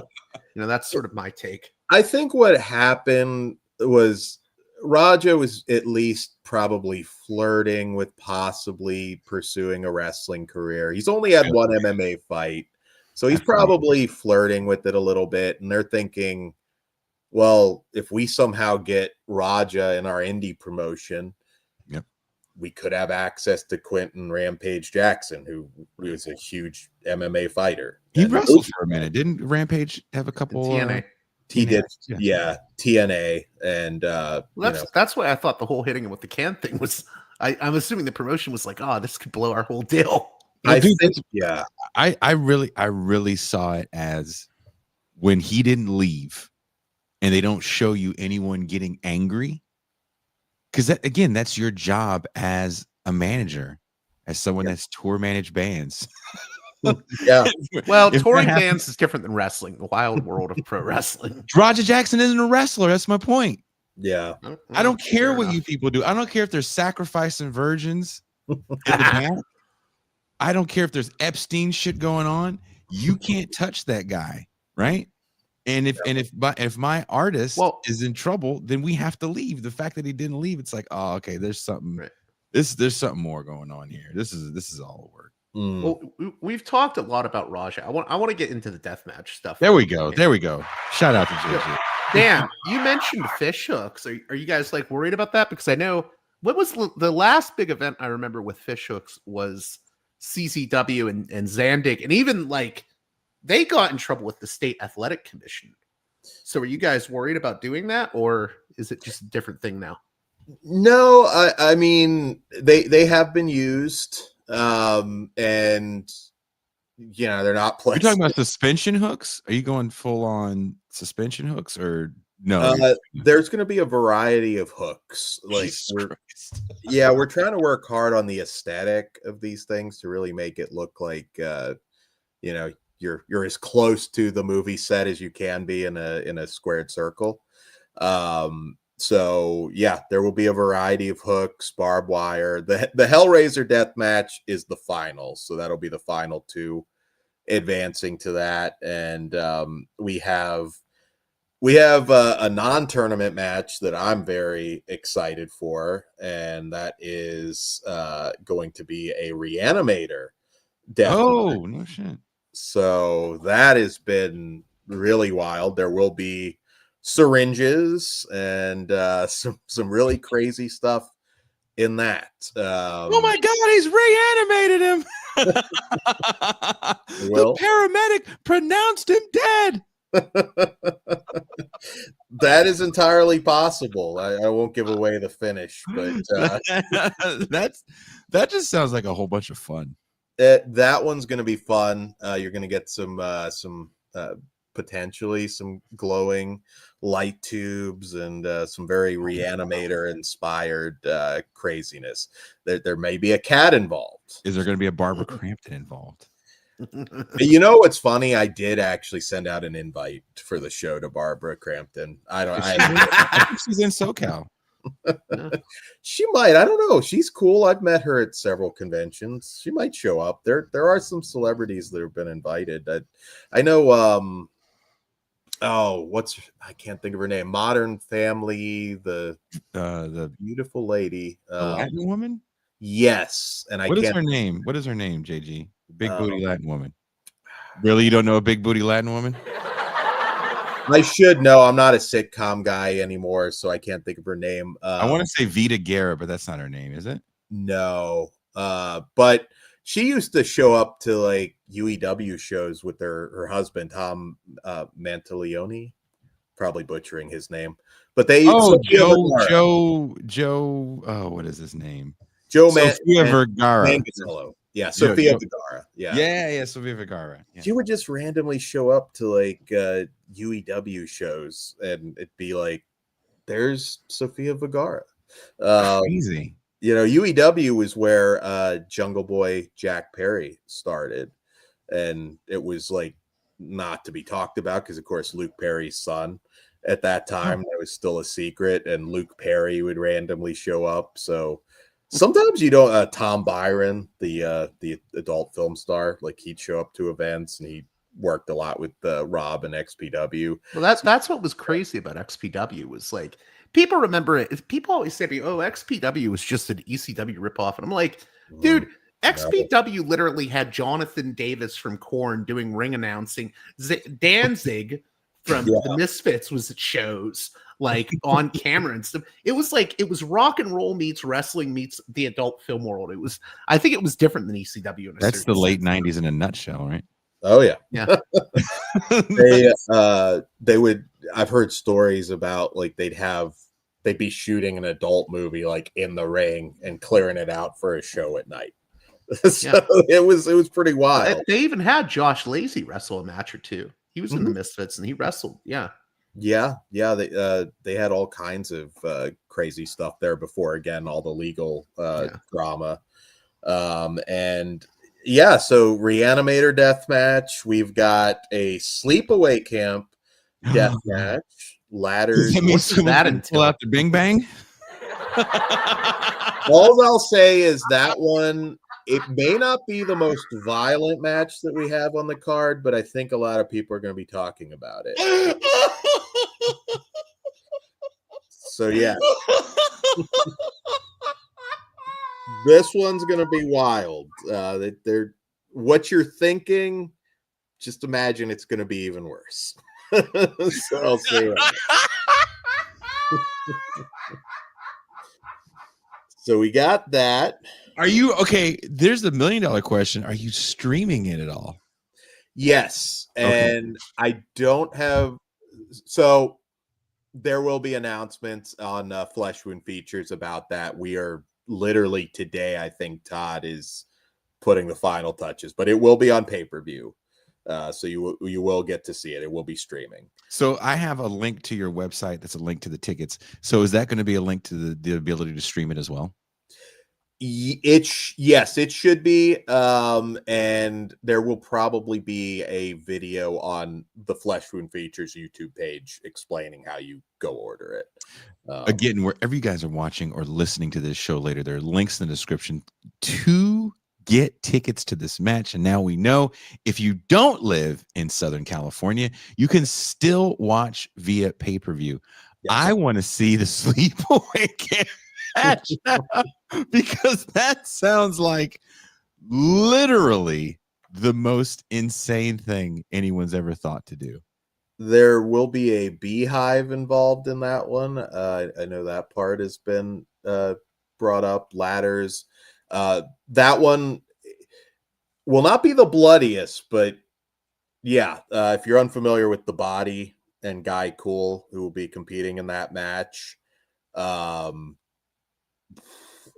That's sort of my take. I think what happened was Raja was at least probably flirting with possibly pursuing a wrestling career. He's only had one MMA fight, so he's probably flirting with it a little bit, and they're thinking, well, if we somehow get Raja in our indie promotion, we could have access to Quentin Rampage Jackson, who was a huge MMA fighter. He wrestled for a minute. Didn't Rampage have a couple? TNA. He did. Yeah. TNA. And that's why I thought the whole hitting him with the can thing was, I'm assuming the promotion was like, oh, this could blow our whole deal. I really saw it as when he didn't leave and they don't show you anyone getting angry. Because that's your job as a manager, as someone that's tour managed bands. Yeah. Well, touring bands is different than wrestling, the wild world of pro wrestling. Raja Jackson isn't a wrestler. That's my point. Yeah. I don't care what you people do. I don't care if there's sacrificing virgins in the back. I don't care if there's Epstein shit going on. You can't touch that guy, right? And if my artist is in trouble, then we have to leave. The fact that he didn't leave, it's like, oh, okay, there's something. Right. There's something more going on here. This is all work. Well, we've talked a lot about Raja. I want to get into the deathmatch stuff. There we go. Shout out to JG. Dan, you mentioned fish hooks. Are you guys like worried about that? Because I know what was the last big event I remember with fish hooks was CCW and Zandig, and even like they got in trouble with the state athletic commission. So are you guys worried about doing that, or is it just a different thing now? No, I mean they have been used, and they're not playing. You're talking about suspension hooks? Are you going full on suspension hooks, or no? There's going to be a variety of hooks. Like we're trying to work hard on the aesthetic of these things to really make it look like you're as close to the movie set as you can be in a squared circle. So yeah, there will be a variety of hooks, barbed wire. The Hellraiser death match is the final, so that'll be the final two advancing to that. And we have a non-tournament match that I'm very excited for, and that is going to be a Reanimator death match. No shit. So that has been really wild. There will be syringes and some really crazy stuff in that. Oh my God, he's reanimated him. The paramedic pronounced him dead. That is entirely possible. I won't give away the finish, but that just sounds like a whole bunch of fun. That one's going to be fun. You're going to get some potentially some glowing light tubes and some very Reanimator inspired craziness. There may be a cat involved. Is there going to be a Barbara Crampton involved? You know what's funny? I did actually send out an invite for the show to Barbara Crampton. I think she's in SoCal. She might. I don't know. She's cool. I've met her at several conventions. She might show up. There are some celebrities that have been invited. I know. I can't think of her name. Modern Family, the beautiful lady, the Latin woman. Yes, and what is her name? What is her name? JG, big booty Latin woman. Really, you don't know a big booty Latin woman? I should know. I'm not a sitcom guy anymore, so I can't think of her name. I want to say Vita Guerra, but that's not her name, is it? No. But she used to show up to like UEW shows with her husband, Tom Manteleone. probably butchering his name, but they Joe. Oh, what is his name? Joe Sofia Vergara. Manganiello. Yeah, Sofia Vergara. Yeah, Sofia Vergara. Yeah. She would just randomly show up to like UEW shows, and it'd be like, "There's Sofia Vergara." Crazy. You know, UEW was where Jungle Boy Jack Perry started, and it was like not to be talked about because, of course, Luke Perry's son at that time that was still a secret, and Luke Perry would randomly show up. So sometimes you don't. Tom Byron, the adult film star, like he'd show up to events, and he worked a lot with Rob and XPW. Well, that's what was crazy about XPW was like people remember it. People always say, "Oh, XPW was just an ECW ripoff," and I'm like, dude. XPW literally had Jonathan Davis from Korn doing ring announcing. Danzig from the Misfits was at shows like on camera and stuff. It was like it was rock and roll meets wrestling meets the adult film world. It was, I think it was different than ECW. That's the late '90s in a nutshell, right? Oh yeah, yeah. They would. I've heard stories about like they'd be shooting an adult movie like in the ring and clearing it out for a show at night. So it was pretty wild. They even had Josh Lacey wrestle a match or two. He was in the Misfits and he wrestled. Yeah. They had all kinds of crazy stuff there before, again, all the legal drama. And so Reanimator death match. We've got a sleepaway camp death match. Ladders. What's that until out the Bing Bang? All I'll say is that one. It may not be the most violent match that we have on the card, but I think a lot of people are going to be talking about it. So, yeah. This one's going to be wild. They're what you're thinking, just imagine it's going to be even worse. So I'll say that. So we got that. Are you okay? There's the $1 million question. Are you streaming it at all? Yes. And I don't have. So there will be announcements on Fleshwound Features about that. We are literally today, I think Todd is putting the final touches, but it will be on pay-per-view. So you will get to see it. It will be streaming. So I have a link to your website. That's a link to the tickets. So is that going to be a link to the ability to stream it as well? Yes, it should be. And there will probably be a video on the Fleshwound Features YouTube page explaining how you go order it. Again, wherever you guys are watching or listening to this show later, there are links in the description to get tickets to this match. And now we know if you don't live in Southern California, you can still watch via pay-per-view. Yes. I want to see the sleepaway camp match because that sounds like literally the most insane thing anyone's ever thought to do. There will be a beehive involved in that one. I know that part has been brought up. Ladders. That one will not be the bloodiest, but yeah, if you're unfamiliar with The Body and Guy Cool, who will be competing in that match,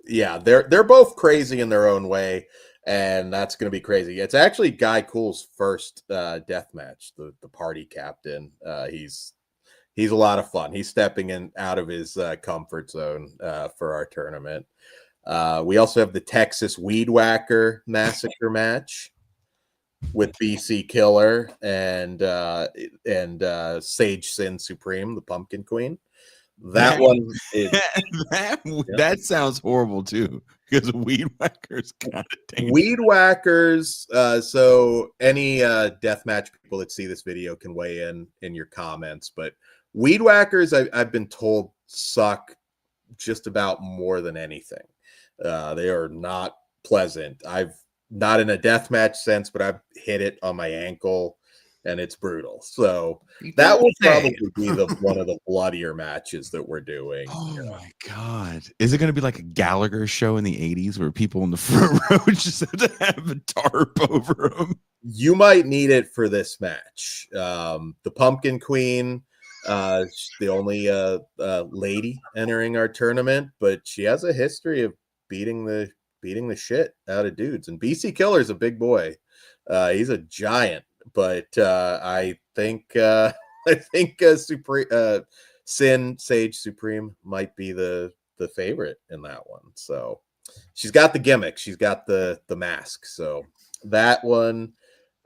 yeah, they're both crazy in their own way, and that's going to be crazy. It's actually Guy Cool's first death match, the party captain. He's a lot of fun. He's stepping in out of his comfort zone for our tournament. We also have the Texas Weed Whacker Massacre match with BC Killer and Sage Sin Supreme, the Pumpkin Queen. That one is that sounds horrible too, because Weed Whackers kind of dangerous. Weed Whackers. So any deathmatch people that see this video can weigh in your comments, but Weed Whackers, I've been told, suck just about more than anything. They are not pleasant. I've not in a deathmatch sense, but I've hit it on my ankle and it's brutal. So that will probably be one of the bloodier matches that we're doing. Oh my God. Is it going to be like a Gallagher show in the 80s where people in the front row just have to have a tarp over them? You might need it for this match. The Pumpkin Queen, She's the only lady entering our tournament, but she has a history of beating the shit out of dudes. And BC Killer's a big boy. He's a giant, but I think Supreme Sin Sage Supreme might be the favorite in that one. So she's got the gimmick, she's got the mask. So that one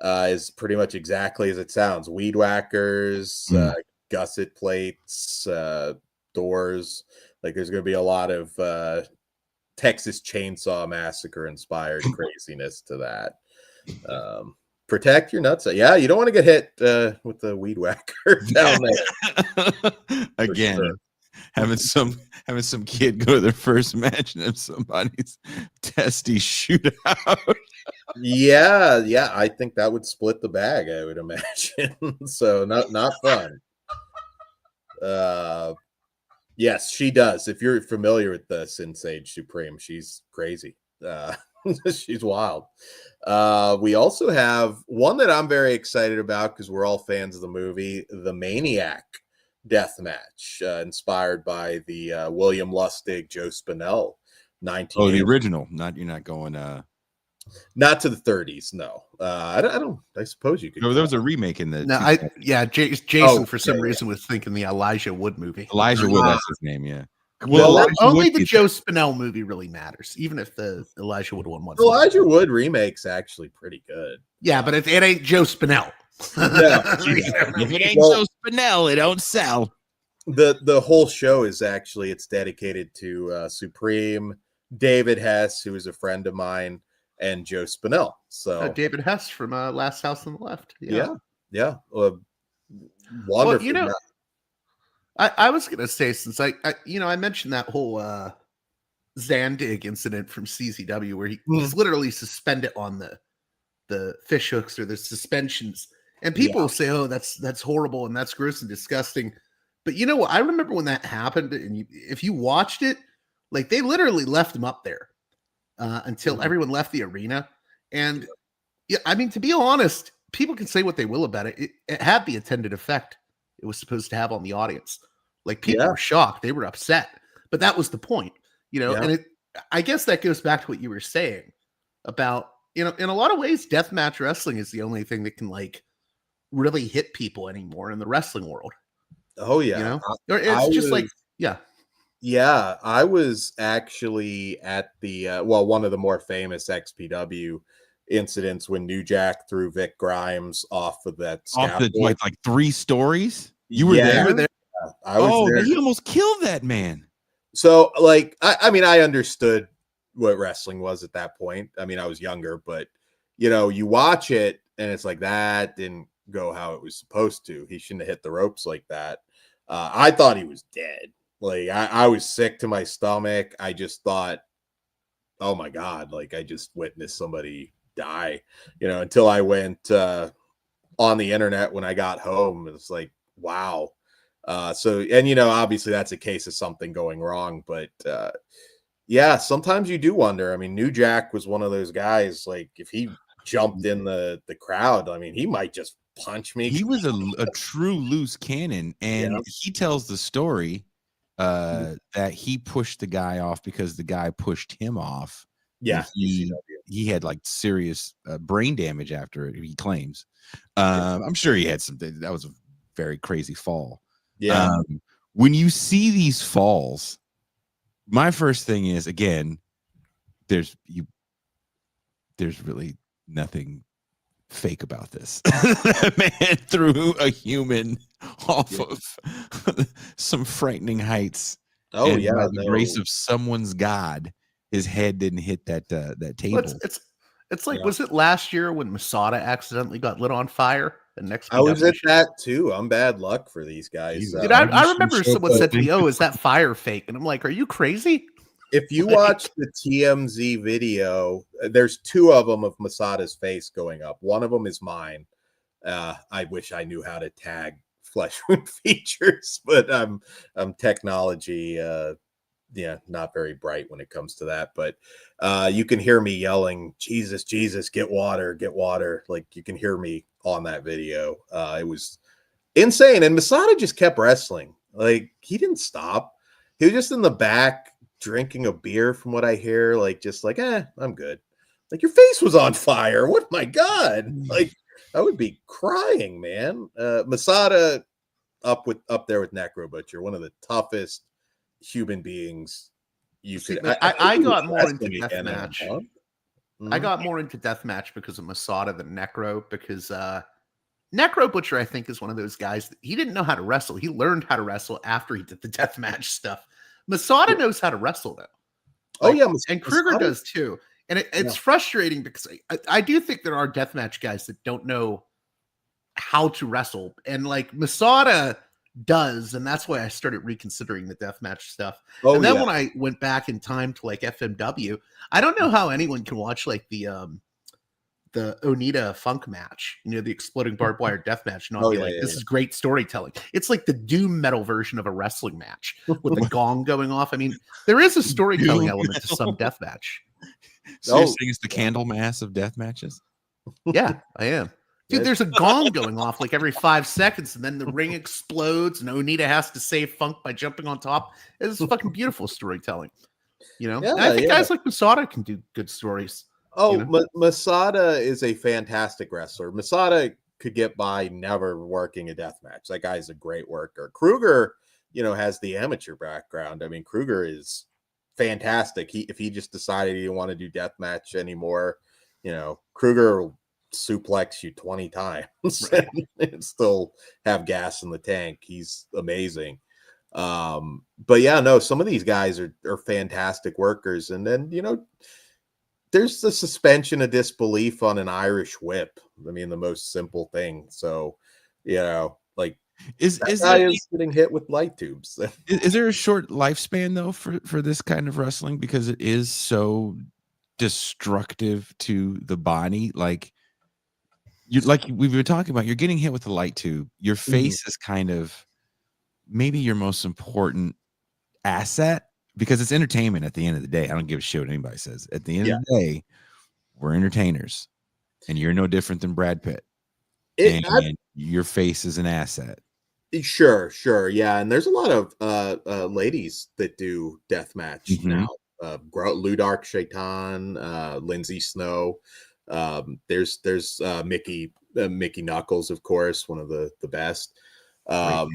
is pretty much exactly as it sounds. Weed whackers, gusset plates, doors. Like there's going to be a lot of Texas Chainsaw Massacre inspired craziness to that. Protect your nuts. Yeah, you don't want to get hit with the weed whacker down there. Again, sure. having some kid go to their first match and have somebody's testy shoot out. Yeah, I think that would split the bag, I would imagine. So not fun. Yes, she does. If you're familiar with the Sin Sage Supreme, she's crazy. She's wild. We also have one that I'm very excited about because we're all fans of the movie, The Maniac Death Match, inspired by the William Lustig, Joe Spinell 19. Oh, the original. You're not going. Not to the 30s, no. I don't. I suppose you could. No, there was a remake in the. No, Jason for some reason was thinking the Elijah Wood movie. Elijah Wood, that's his name. Yeah. Well, only the Joe Spinell movie really matters, even if the Elijah Wood one was. Elijah Wood remake's actually pretty good. Yeah, but it ain't Joe Spinell. If it ain't Joe Spinell, it don't sell. The whole show is actually it's dedicated to Supreme, David Hess, who is a friend of mine, and Joe Spinell. So David Hess from Last House on the Left. Yeah. Wonderful. Well, I was gonna say, since I mentioned that whole Zandig incident from CZW where he's literally suspended on the fish hooks or the suspensions, and people say, "Oh, that's horrible and that's gross and disgusting." But you know what? I remember when that happened, and if you watched it, like they literally left him up there until everyone left the arena. And yeah, I mean, to be honest, people can say what they will about it. It had the intended effect it was supposed to have on the audience. Like people were shocked, they were upset, but that was the point, And I guess that goes back to what you were saying about, in a lot of ways, deathmatch wrestling is the only thing that can like really hit people anymore in the wrestling world. Oh yeah, Yeah, I was actually at the one of the more famous XPW incidents when New Jack threw Vic Grimes off of that scaffold. Like 3 stories. You were there. You were there. I was there. He almost killed that man. So, like, I mean, I understood what wrestling was at that point. I mean, I was younger, but you watch it and it's like that didn't go how it was supposed to. He shouldn't have hit the ropes like that. I thought he was dead. Like, I was sick to my stomach. I just thought, oh my God, like I just witnessed somebody die, until I went on the internet when I got home. It's like, wow. Obviously that's a case of something going wrong, but sometimes you do wonder. I mean, New Jack was one of those guys, like if he jumped in the crowd, I mean, he might just punch me. He was a true loose cannon, and he tells the story that he pushed the guy off because the guy pushed him off. Yeah, he had like serious brain damage after it, he claims. I'm sure he had something. That was a very crazy fall. Yeah. When you see these falls, my first thing is, again, there's really nothing fake about this. That man threw a human off of some frightening heights. Oh, and by the grace of someone's God, his head didn't hit that table. Well, it's like, was it last year when Masada accidentally got lit on fire? I was at that too. I'm bad luck for these guys. I remember someone said to me, "Oh, is that fire fake?" And I'm like, "Are you crazy?" If you watch the TMZ video, there's 2 of them of Masada's face going up. One of them is mine. I wish I knew how to tag Fleshwound Features, but I'm technology not very bright when it comes to that. But you can hear me yelling, "Jesus, Jesus, get water, get water." Like you can hear me on that video. It was insane. And Masada just kept wrestling. Like, he didn't stop. He was just in the back drinking a beer, from what I hear. Like, just like, I'm good. Like, your face was on fire. What, my God? Like, I would be crying, man. Masada up there with Necro Butcher, one of the toughest human beings you See, could. but I I think he got was more into wrestling again in a deathmatch. month. I Mhm. got more into deathmatch because of Masada than Necro, because Necro Butcher, I think, is one of those guys that he didn't know how to wrestle. He learned how to wrestle after he did the deathmatch stuff. Masada knows how to wrestle, though. Oh, Like, yeah. and Kruger Masada, does too. And it's yeah. frustrating because I do think there are deathmatch guys that don't know how to wrestle. And like Masada does, and that's why I started reconsidering the deathmatch stuff. Oh, And then yeah. when I went back in time to like FMW, I don't know how anyone can watch like the Onita Funk match, the exploding barbed wire death match, and not Oh, be yeah, like, yeah, this yeah. is great storytelling. It's like the doom metal version of a wrestling match with the gong going off. I mean, there is a storytelling Doom element to some metal. death match. So you're Oh, saying it's the yeah. candle mass of death matches? Yeah, I am. Dude, Yes. there's a gong going off like every 5 seconds, and then the ring explodes, and Onita has to save Funk by jumping on top. It's fucking beautiful storytelling, And I Yeah, think yeah. guys like Masada can do good stories. Oh, Masada is a fantastic wrestler. Masada could get by never working a death match. That guy's a great worker. Kruger, has the amateur background. I mean, Kruger is fantastic. If he just decided he didn't want to do death match anymore, Kruger will suplex you 20 times Right. and still have gas in the tank. He's amazing. But yeah, no, some of these guys are fantastic workers. And then, there's the suspension of disbelief on an Irish whip. I mean, the most simple thing. So, like, Is that is guy there is getting hit with light tubes. is there a short lifespan though for this kind of wrestling, because it is so destructive to the body? Like we've been talking about, you're getting hit with a light tube. Your Mhm. face is kind of maybe your most important asset, because it's entertainment at the end of the day. I don't give a shit what anybody says. At the end Yeah. of the day, we're entertainers, and you're no different than Brad Pitt. It, I, And your face is an asset. sure. Yeah. And there's a lot of ladies that do death match Mhm. now. Ludark Shaitan, Lindsay Snow. There's Mickey Knuckles, of course, one of the best. Great.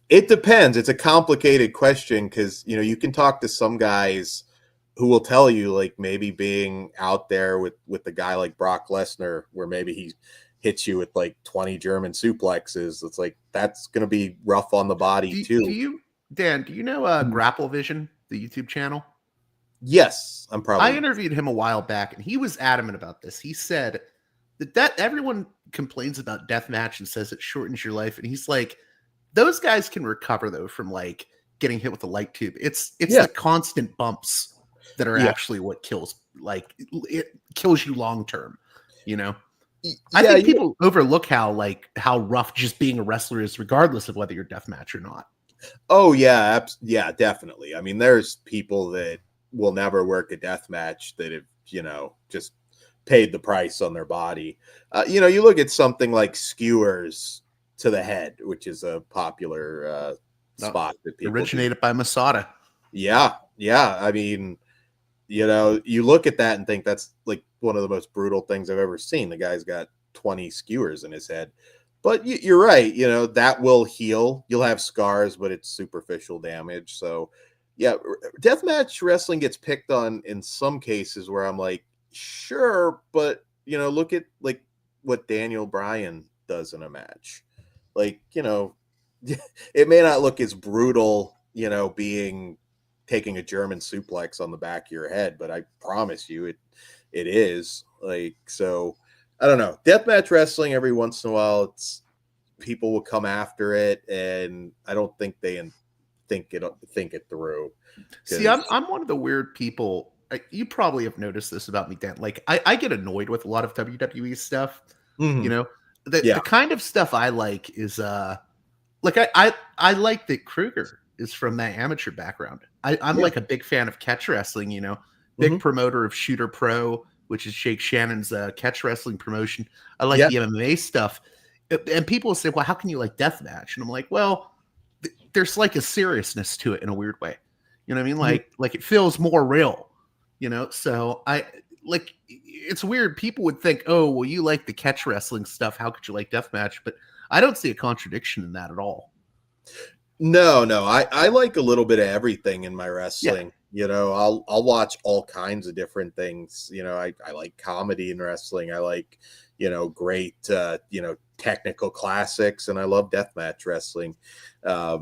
It depends. It's a complicated question because you can talk to some guys who will tell you, like, maybe being out there with a guy like Brock Lesnar, where maybe he hits you with like 20 German suplexes. It's like that's going to be rough on the body Do too. you, Dan, do you know Grapple Vision, the YouTube channel? Yes, I'm I probably. interviewed him a while back, and he was adamant about this. He said that everyone complains about deathmatch and says it shortens your life, and he's like, those guys can recover though from like getting hit with a light tube. It's Yeah, the constant bumps that are yeah, actually what kills. Like, it kills you long term. You know, I yeah. think people overlook how rough just being a wrestler is, regardless of whether you're deathmatch or not. Oh yeah, yeah, definitely. I mean, there's people that will never work a death match that have just paid the price on their body. You look at something like skewers to the head, which is a popular No, spot that people do. originated by Masada. Yeah, yeah. I mean, you look at that and think that's like one of the most brutal things I've ever seen. The guy's got 20 skewers in his head. But you're right. That will heal. You'll have scars, but it's superficial damage. So, yeah, deathmatch wrestling gets picked on in some cases where I'm like, sure, but look at like what Daniel Bryan does in a match. Like, it may not look as brutal, being taking a German suplex on the back of your head, but I promise you it is. Like, so I don't know. Deathmatch wrestling, every once in a while, it's people will come after it, and I don't think they think it through. See, I'm one of the weird people. You probably have noticed this about me, Dan. Like, I get annoyed with a lot of WWE stuff. You Mhm. know, Yeah, the kind of stuff I like is like I like that Kruger is from that amateur background. I'm yeah. like a big fan of catch wrestling. Big Mhm. promoter of Shooter Pro, which is Jake Shannon's catch wrestling promotion. I like Yeah. the MMA stuff. and people say, well, how can you like deathmatch? And I'm like, well, there's like a seriousness to it in a weird way. You know what I mean? Like it feels more real, you know? So I like, it's weird. People would think, oh, well, you like the catch wrestling stuff. How could you like deathmatch? But I don't see a contradiction in that at all. No, I like a little bit of everything in my wrestling. Yeah. You know, I'll watch all kinds of different things. You know, I like comedy in wrestling. I like, great, technical classics, and I love deathmatch wrestling. There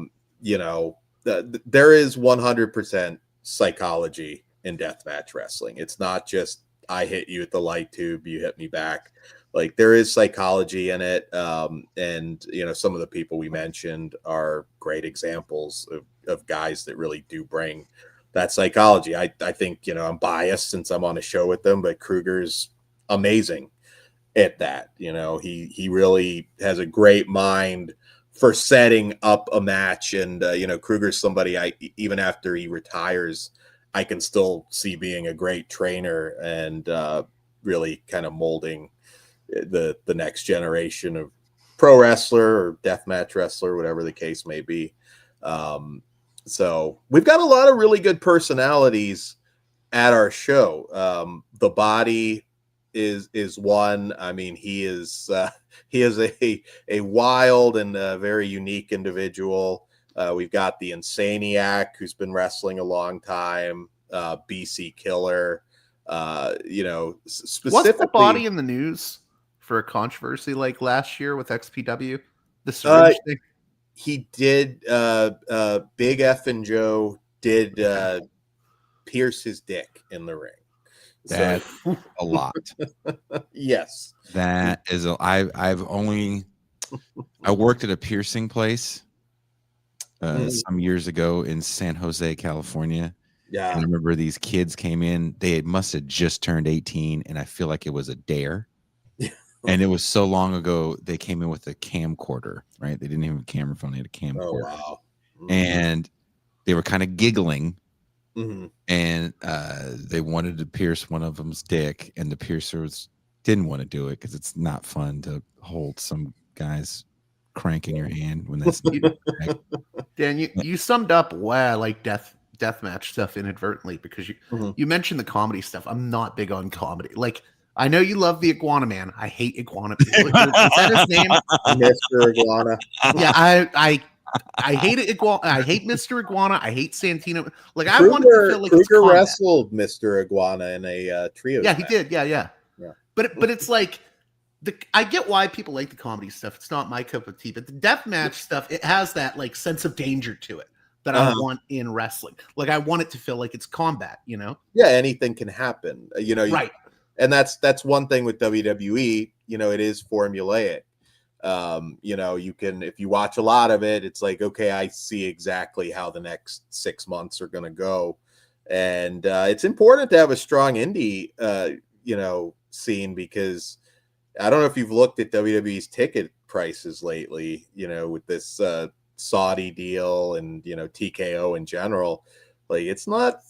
is 100% psychology in deathmatch wrestling. It's not just I hit you at the light tube, you hit me back. Like there is psychology in it. And some of the people we mentioned are great examples of guys that really do bring that psychology. I think, I'm biased since I'm on a show with them, but Kruger's amazing at that. He really has a great mind for setting up a match. And, Kruger's somebody even after he retires, I can still see being a great trainer and really kind of molding the next generation of pro wrestler or deathmatch wrestler, whatever the case may be. So we've got a lot of really good personalities at our show. The Body is one. I mean, he is a wild and very unique individual. We've got the Insaniac, who's been wrestling a long time. BC Killer. Specifically, Wasn't the Body in the news for a controversy like last year with XPW, the syringe thing? He did. Big F and Joe did pierce his dick in the ring. That's a lot. Yes, that is. I worked at a piercing place some years ago in San Jose, California. Yeah, and I remember these kids came in. They must have just turned 18, and I feel like it was a dare. And it was so long ago. They came in with a camcorder, right? They didn't even have a camera phone; they had a camcorder. Oh wow! And they were kind of giggling, mm-hmm. and they wanted to pierce one of them's dick, and the piercers didn't want to do it because it's not fun to hold some guy's crank in your hand when that's. Dan, you summed up why I like deathmatch stuff inadvertently because you mentioned the comedy stuff. I'm not big on comedy. Like I know you love the Iguana Man. I hate Iguana. Is that his name? Mr. Iguana. Yeah, I hate it. I hate Mr. Iguana. I hate Santino. Like I Kruger, want it to feel like Kruger it's wrestled Mr. Iguana in a trio. Yeah, he did. Yeah. But it's like I get why people like the comedy stuff. It's not my cup of tea. But the deathmatch stuff, it has that like sense of danger to it that I want in wrestling. Like I want it to feel like it's combat. Yeah, anything can happen. Right. And that's one thing with WWE. It is formulaic. You can, if you watch a lot of it, it's like, okay, I see exactly how the next 6 months are going to go. And it's important to have a strong indie, scene, because I don't know if you've looked at WWE's ticket prices lately, with this Saudi deal and, TKO in general. Like it's not,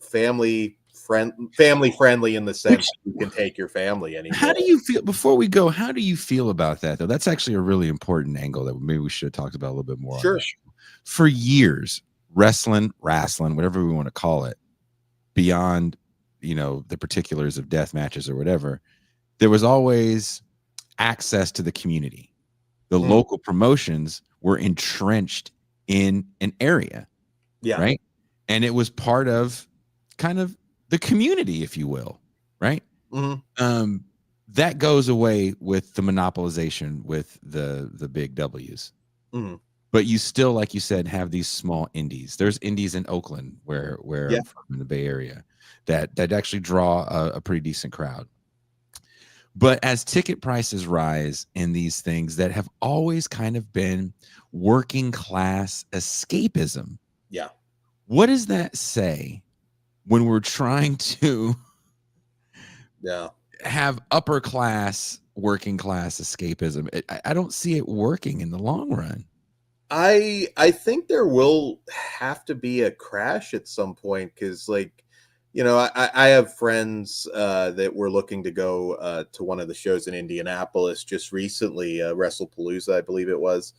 family friendly in the sense you can take your family anymore. How do you feel before we go? How do you feel about that though? That's actually a really important angle that maybe we should have talked about a little bit more. Sure. For years, wrestling, whatever we want to call it, beyond, the particulars of death matches or whatever, there was always access to the community. The local promotions were entrenched in an area. Yeah. Right. And it was part of kind of the community, if you will, right? Mm-hmm. That goes away with the monopolization with the big W's. Mm-hmm. But you still, like you said, have these small indies. There's indies in Oakland where I'm from, in the Bay Area, that actually draw a pretty decent crowd. But as ticket prices rise in these things that have always kind of been working class escapism, what does that say when we're trying to have upper class, working class escapism? I don't see it working in the long run. I think there will have to be a crash at some point because, like, I have friends that were looking to go to one of the shows in Indianapolis just recently, WrestlePalooza, I believe it was,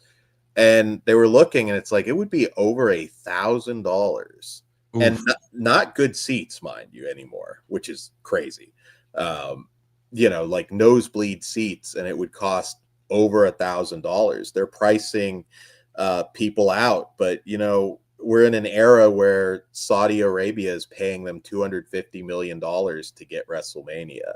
and they were looking, and it's like it would be over $1,000, and not good seats, mind you, anymore, which is crazy. Like nosebleed seats, and it would cost over $1,000. They're pricing people out, but we're in an era where Saudi Arabia is paying them $250 million to get WrestleMania.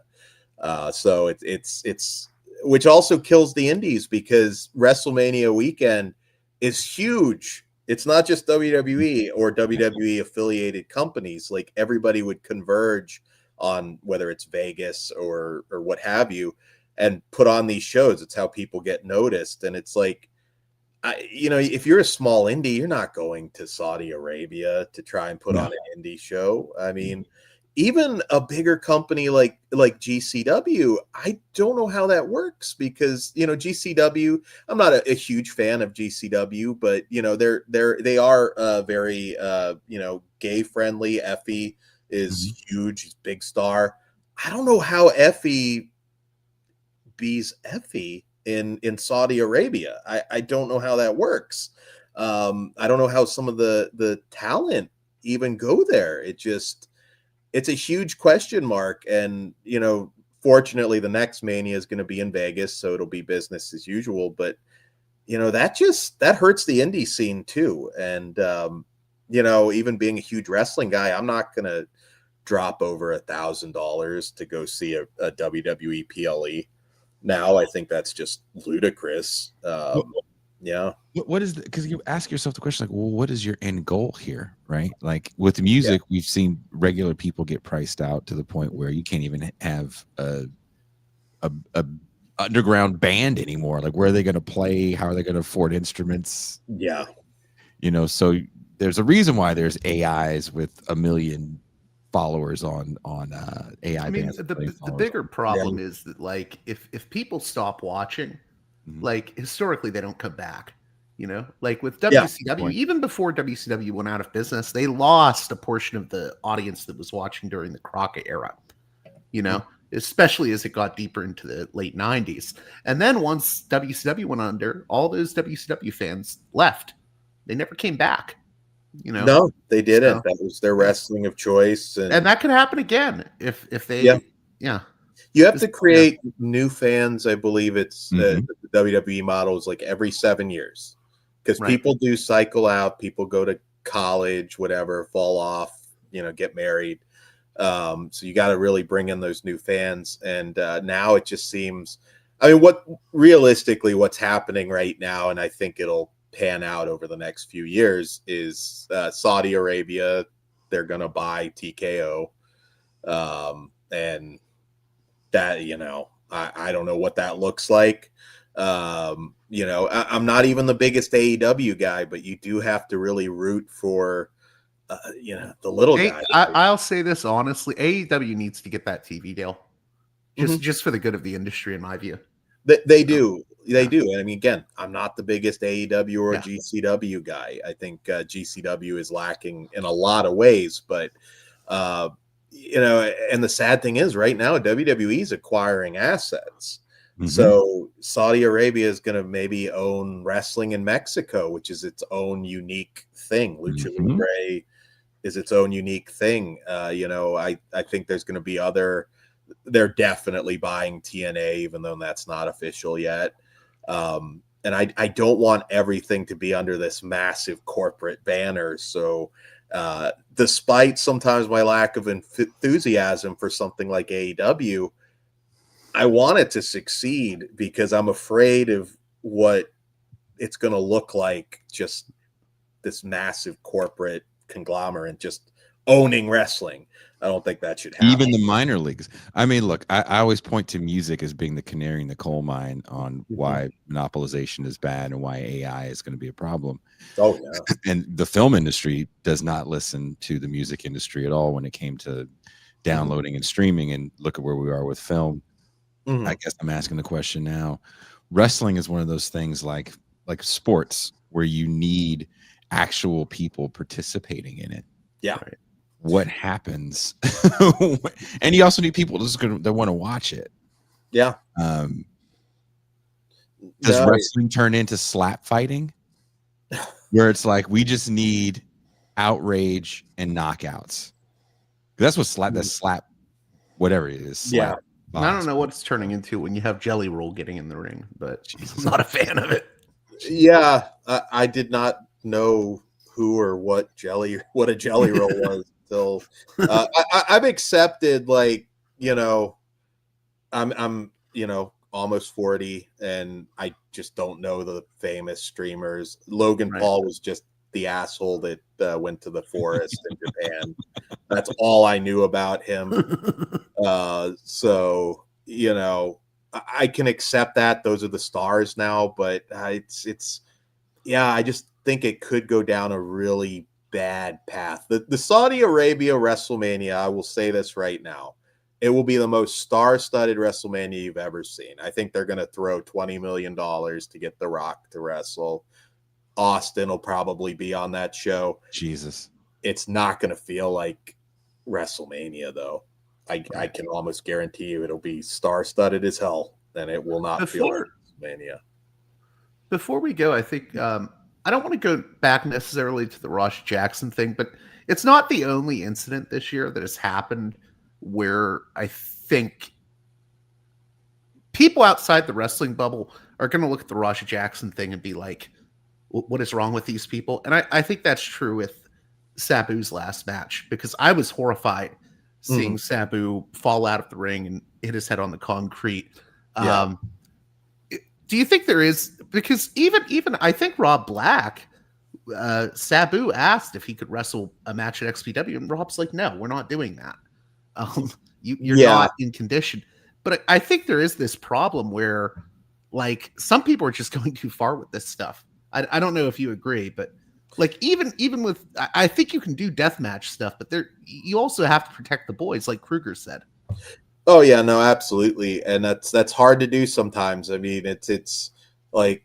So it's which also kills the indies, because WrestleMania weekend is huge. It's not just WWE or WWE affiliated companies. Like, everybody would converge on whether it's Vegas or what have you, and put on these shows. It's how people get noticed. And it's like, if you're a small indie, you're not going to Saudi Arabia to try and put on an indie show. I mean, even a bigger company like GCW, I don't know how that works, because GCW, I'm not a huge fan of GCW, but they are very gay friendly. Effie is huge, he's a big star. I don't know how Effie bees Effie in Saudi Arabia. I don't know how that works. I don't know how some of the talent even go there. It's a huge question mark. And fortunately the next Mania is going to be in Vegas, so it'll be business as usual. But that hurts the indie scene too. And even being a huge wrestling guy, I'm not going to drop over $1,000 to go see a WWE PLE. Now I think that's just ludicrous. What is, because you ask yourself the question, like, well, what is your end goal here, right? Like with music, we've seen regular people get priced out to the point where you can't even have a underground band anymore. Like, where are they going to play? How are they going to afford instruments? So there's a reason why there's AIs with 1 million followers on AI. I mean, the bigger problem is that, like, if people stop watching, like, historically they don't come back. Like with WCW, even before WCW went out of business, they lost a portion of the audience that was watching during the Crockett era. Especially as it got deeper into the late 90s. And then once WCW went under, all those WCW fans left. They never came back. No, they didn't. So, that was their wrestling of choice, and that could happen again if they. You have to create new fans. I believe it's the WWE model is like every 7 years, because people do cycle out. People go to college, whatever, fall off, get married. So you got to really bring in those new fans. And now it just seems, I mean, what's happening right now, and I think it'll pan out over the next few years, is Saudi Arabia. They're going to buy TKO. And that, I don't know what that looks like. I'm not even the biggest AEW guy, but you do have to really root for, the little guy. I'll say this honestly, AEW needs to get that TV deal, just for the good of the industry, in my view. They do. They do. I mean, again, I'm not the biggest AEW or GCW guy. I think GCW is lacking in a lot of ways, but and the sad thing is, right now WWE is acquiring assets. So Saudi Arabia is going to maybe own wrestling in Mexico, which is its own unique thing. Lucha Libre is its own unique thing. I think there's going to be they're definitely buying TNA, even though that's not official yet. And I don't want everything to be under this massive corporate banner. So despite sometimes my lack of enthusiasm for something like AEW, I want it to succeed, because I'm afraid of what it's going to look like, just this massive corporate conglomerate just owning wrestling. I don't think that should happen. Even the minor leagues. I mean, look, I always point to music as being the canary in the coal mine on why monopolization is bad and why AI is going to be a problem. Oh, yeah. And the film industry does not listen to the music industry at all when it came to downloading and streaming. And look at where we are with film. I guess I'm asking the question now. Wrestling is one of those things like sports, where you need actual people participating in it. Yeah. Right? what happens. And you also need people that want to watch it. Yeah. Does No, wrestling turn into slap fighting, where it's like we just need outrage and knockouts? That's what slap, whatever it is. Yeah. Slap I don't box. know what it's turning into when you have Jelly Roll getting in the ring, but Jesus. I'm not a fan of it. Yeah, I did not know who or what a jelly roll was until I've accepted, like, I'm almost 40 and I just don't know the famous streamers. Logan Right. Paul was just the asshole that went to the forest in Japan. That's all I knew about him. So I can accept that those are the stars now, but it's yeah, I just think it could go down a really bad path. The Saudi Arabia WrestleMania, I will say this right now, it will be the most star-studded WrestleMania you've ever seen. I think they're going to throw $20 million to get The Rock to wrestle. Austin will probably be on that show. Jesus. It's not going to feel like WrestleMania, though. I can almost guarantee you it'll be star-studded as hell, and it will not feel like WrestleMania. Before we go, I think I don't want to go back necessarily to the Ross Jackson thing, but it's not the only incident this year that has happened where I think people outside the wrestling bubble are going to look at the Ross Jackson thing and be like, what is wrong with these people? And I think that's true with Sabu's last match, because I was horrified seeing Sabu fall out of the ring and hit his head on the concrete. Yeah. Do you think there is, because even I think Rob Black, Sabu asked if he could wrestle a match at XPW, and Rob's like, no, we're not doing that. You're not in condition. But I think there is this problem where, like, some people are just going too far with this stuff. I don't know if you agree, but like even with, I think you can do deathmatch stuff, but you also have to protect the boys, like Kruger said. Oh yeah, no, absolutely, and that's hard to do sometimes. I mean, it's like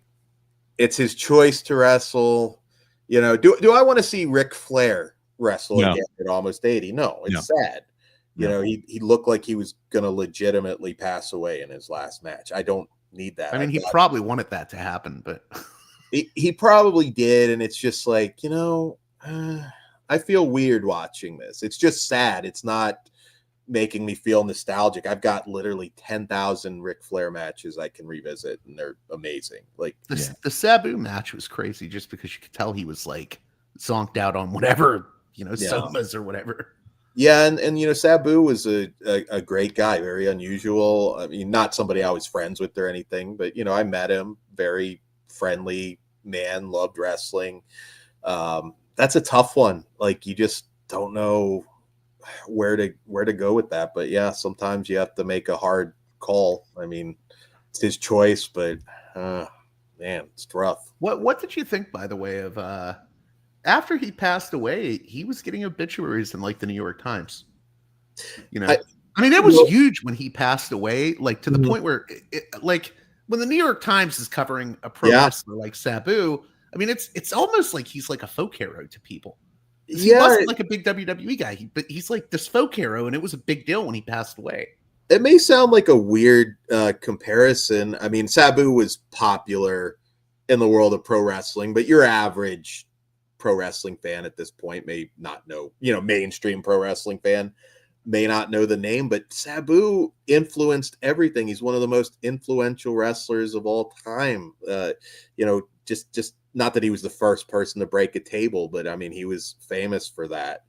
it's his choice to wrestle. Do I want to see Ric Flair wrestle again at almost 80? No, it's sad. He looked like he was going to legitimately pass away in his last match. I don't need that. I mean, he probably wanted that to happen, but he probably did, and it's just like, I feel weird watching this. It's just sad. It's not making me feel nostalgic. I've got literally 10,000 Ric Flair matches I can revisit, and they're amazing. Like the Sabu match was crazy just because you could tell he was like zonked out on whatever, somas or whatever. Yeah, and Sabu was a great guy, very unusual. I mean, not somebody I was friends with or anything, but I met him, very friendly man, loved wrestling. That's a tough one. Like, you just don't know where to go with that. But yeah, sometimes you have to make a hard call. I mean, it's his choice, but man, it's rough. What did you think, by the way, of after he passed away? He was getting obituaries in like the New York Times. I mean, it was huge when he passed away, like to the point where like when the New York Times is covering a pro wrestler like Sabu, I mean, it's almost like he's like a folk hero to people. He wasn't like a big WWE guy, but he's like this folk hero, and it was a big deal when he passed away. It may sound like a weird comparison. I mean, Sabu was popular in the world of pro wrestling, but your average pro wrestling fan at this point may not know, mainstream pro wrestling fan may not know the name, but Sabu influenced everything. He's one of the most influential wrestlers of all time. Just not that he was the first person to break a table, but I mean, he was famous for that.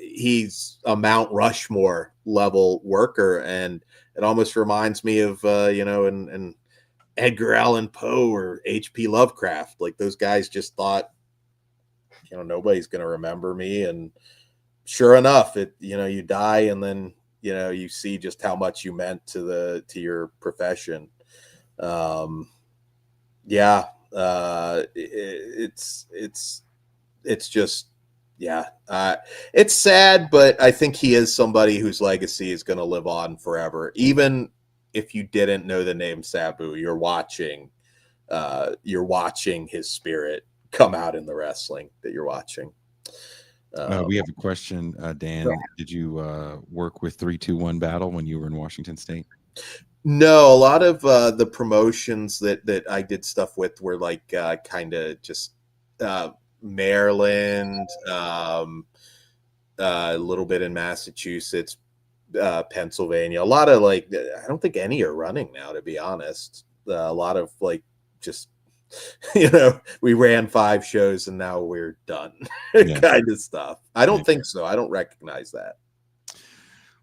He's a Mount Rushmore level worker, and it almost reminds me of and Edgar Allan Poe or H.P. Lovecraft. Like, those guys just thought, nobody's going to remember me, and sure enough, you die, and then you see just how much you meant to your profession. It's just, it's sad, but I think he is somebody whose legacy is going to live on forever. Even if you didn't know the name Sabu, you're watching his spirit come out in the wrestling that you're watching. We have a question, Dan. Yeah. Did you work with 3-2-1 Battle when you were in Washington State? No, a lot of the promotions that I did stuff with were like kind of just Maryland, a little bit in Massachusetts, Pennsylvania. A lot of like, I don't think any are running now, to be honest. A lot of like just, we ran 5 shows and now we're done kind of stuff. I don't think so. I don't recognize that.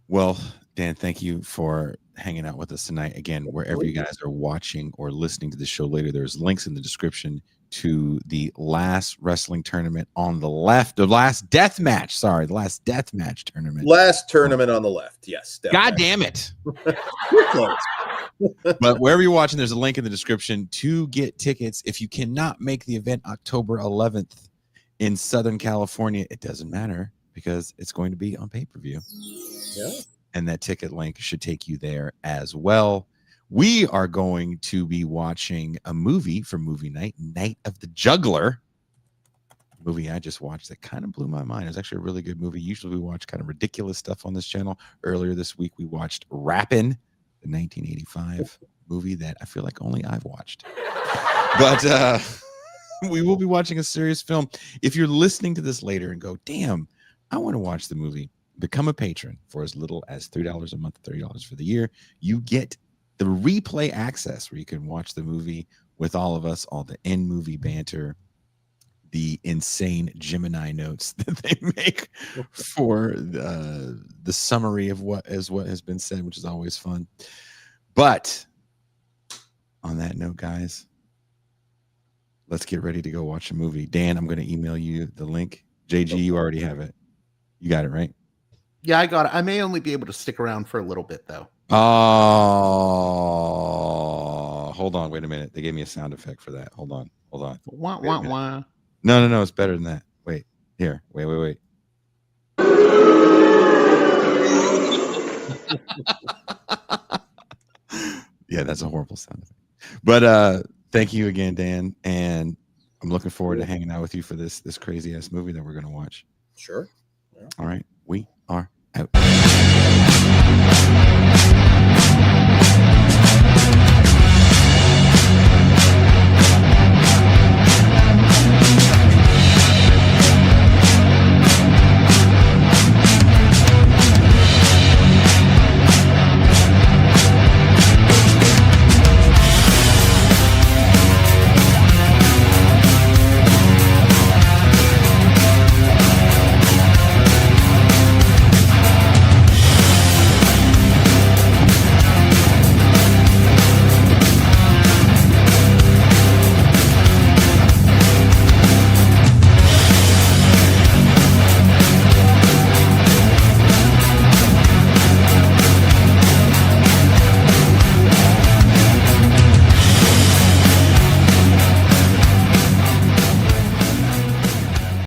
Well, Dan, thank you for hanging out with us tonight. Again, wherever you guys are watching or listening to the show later, there's links in the description to the last wrestling tournament on the left, the last death match tournament. Last tournament on the left. Yes. God damn it. But wherever you're watching, there's a link in the description to get tickets. If you cannot make the event October 11th in Southern California, it doesn't matter because it's going to be on pay-per-view. Yeah. And that ticket link should take you there as well. We are going to be watching a movie for movie night, Night of the Juggler. Movie I just watched that kind of blew my mind. It was actually a really good movie. Usually we watch kind of ridiculous stuff on this channel. Earlier this week, we watched Rappin', the 1985 movie that I feel like only I've watched. But we will be watching a serious film. If you're listening to this later and go, damn, I want to watch the movie, become a patron for as little as $3 a month, $30 for the year. You get the replay access where you can watch the movie with all of us, all the in-movie banter, the insane Gemini notes that they make for the summary of what has been said, which is always fun. But on that note, guys, let's get ready to go watch a movie. Dan, I'm going to email you the link. JG, you already have it. You got it, right? Yeah, I got it. I may only be able to stick around for a little bit, though. Oh, hold on. Wait a minute. They gave me a sound effect for that. Hold on. Wah, wah, wah. No. It's better than that. Wait. Here. Wait. Yeah, that's a horrible sound effect. But thank you again, Dan. And I'm looking forward to hanging out with you for this crazy ass movie that we're going to watch. Sure. Yeah. All right. We are out.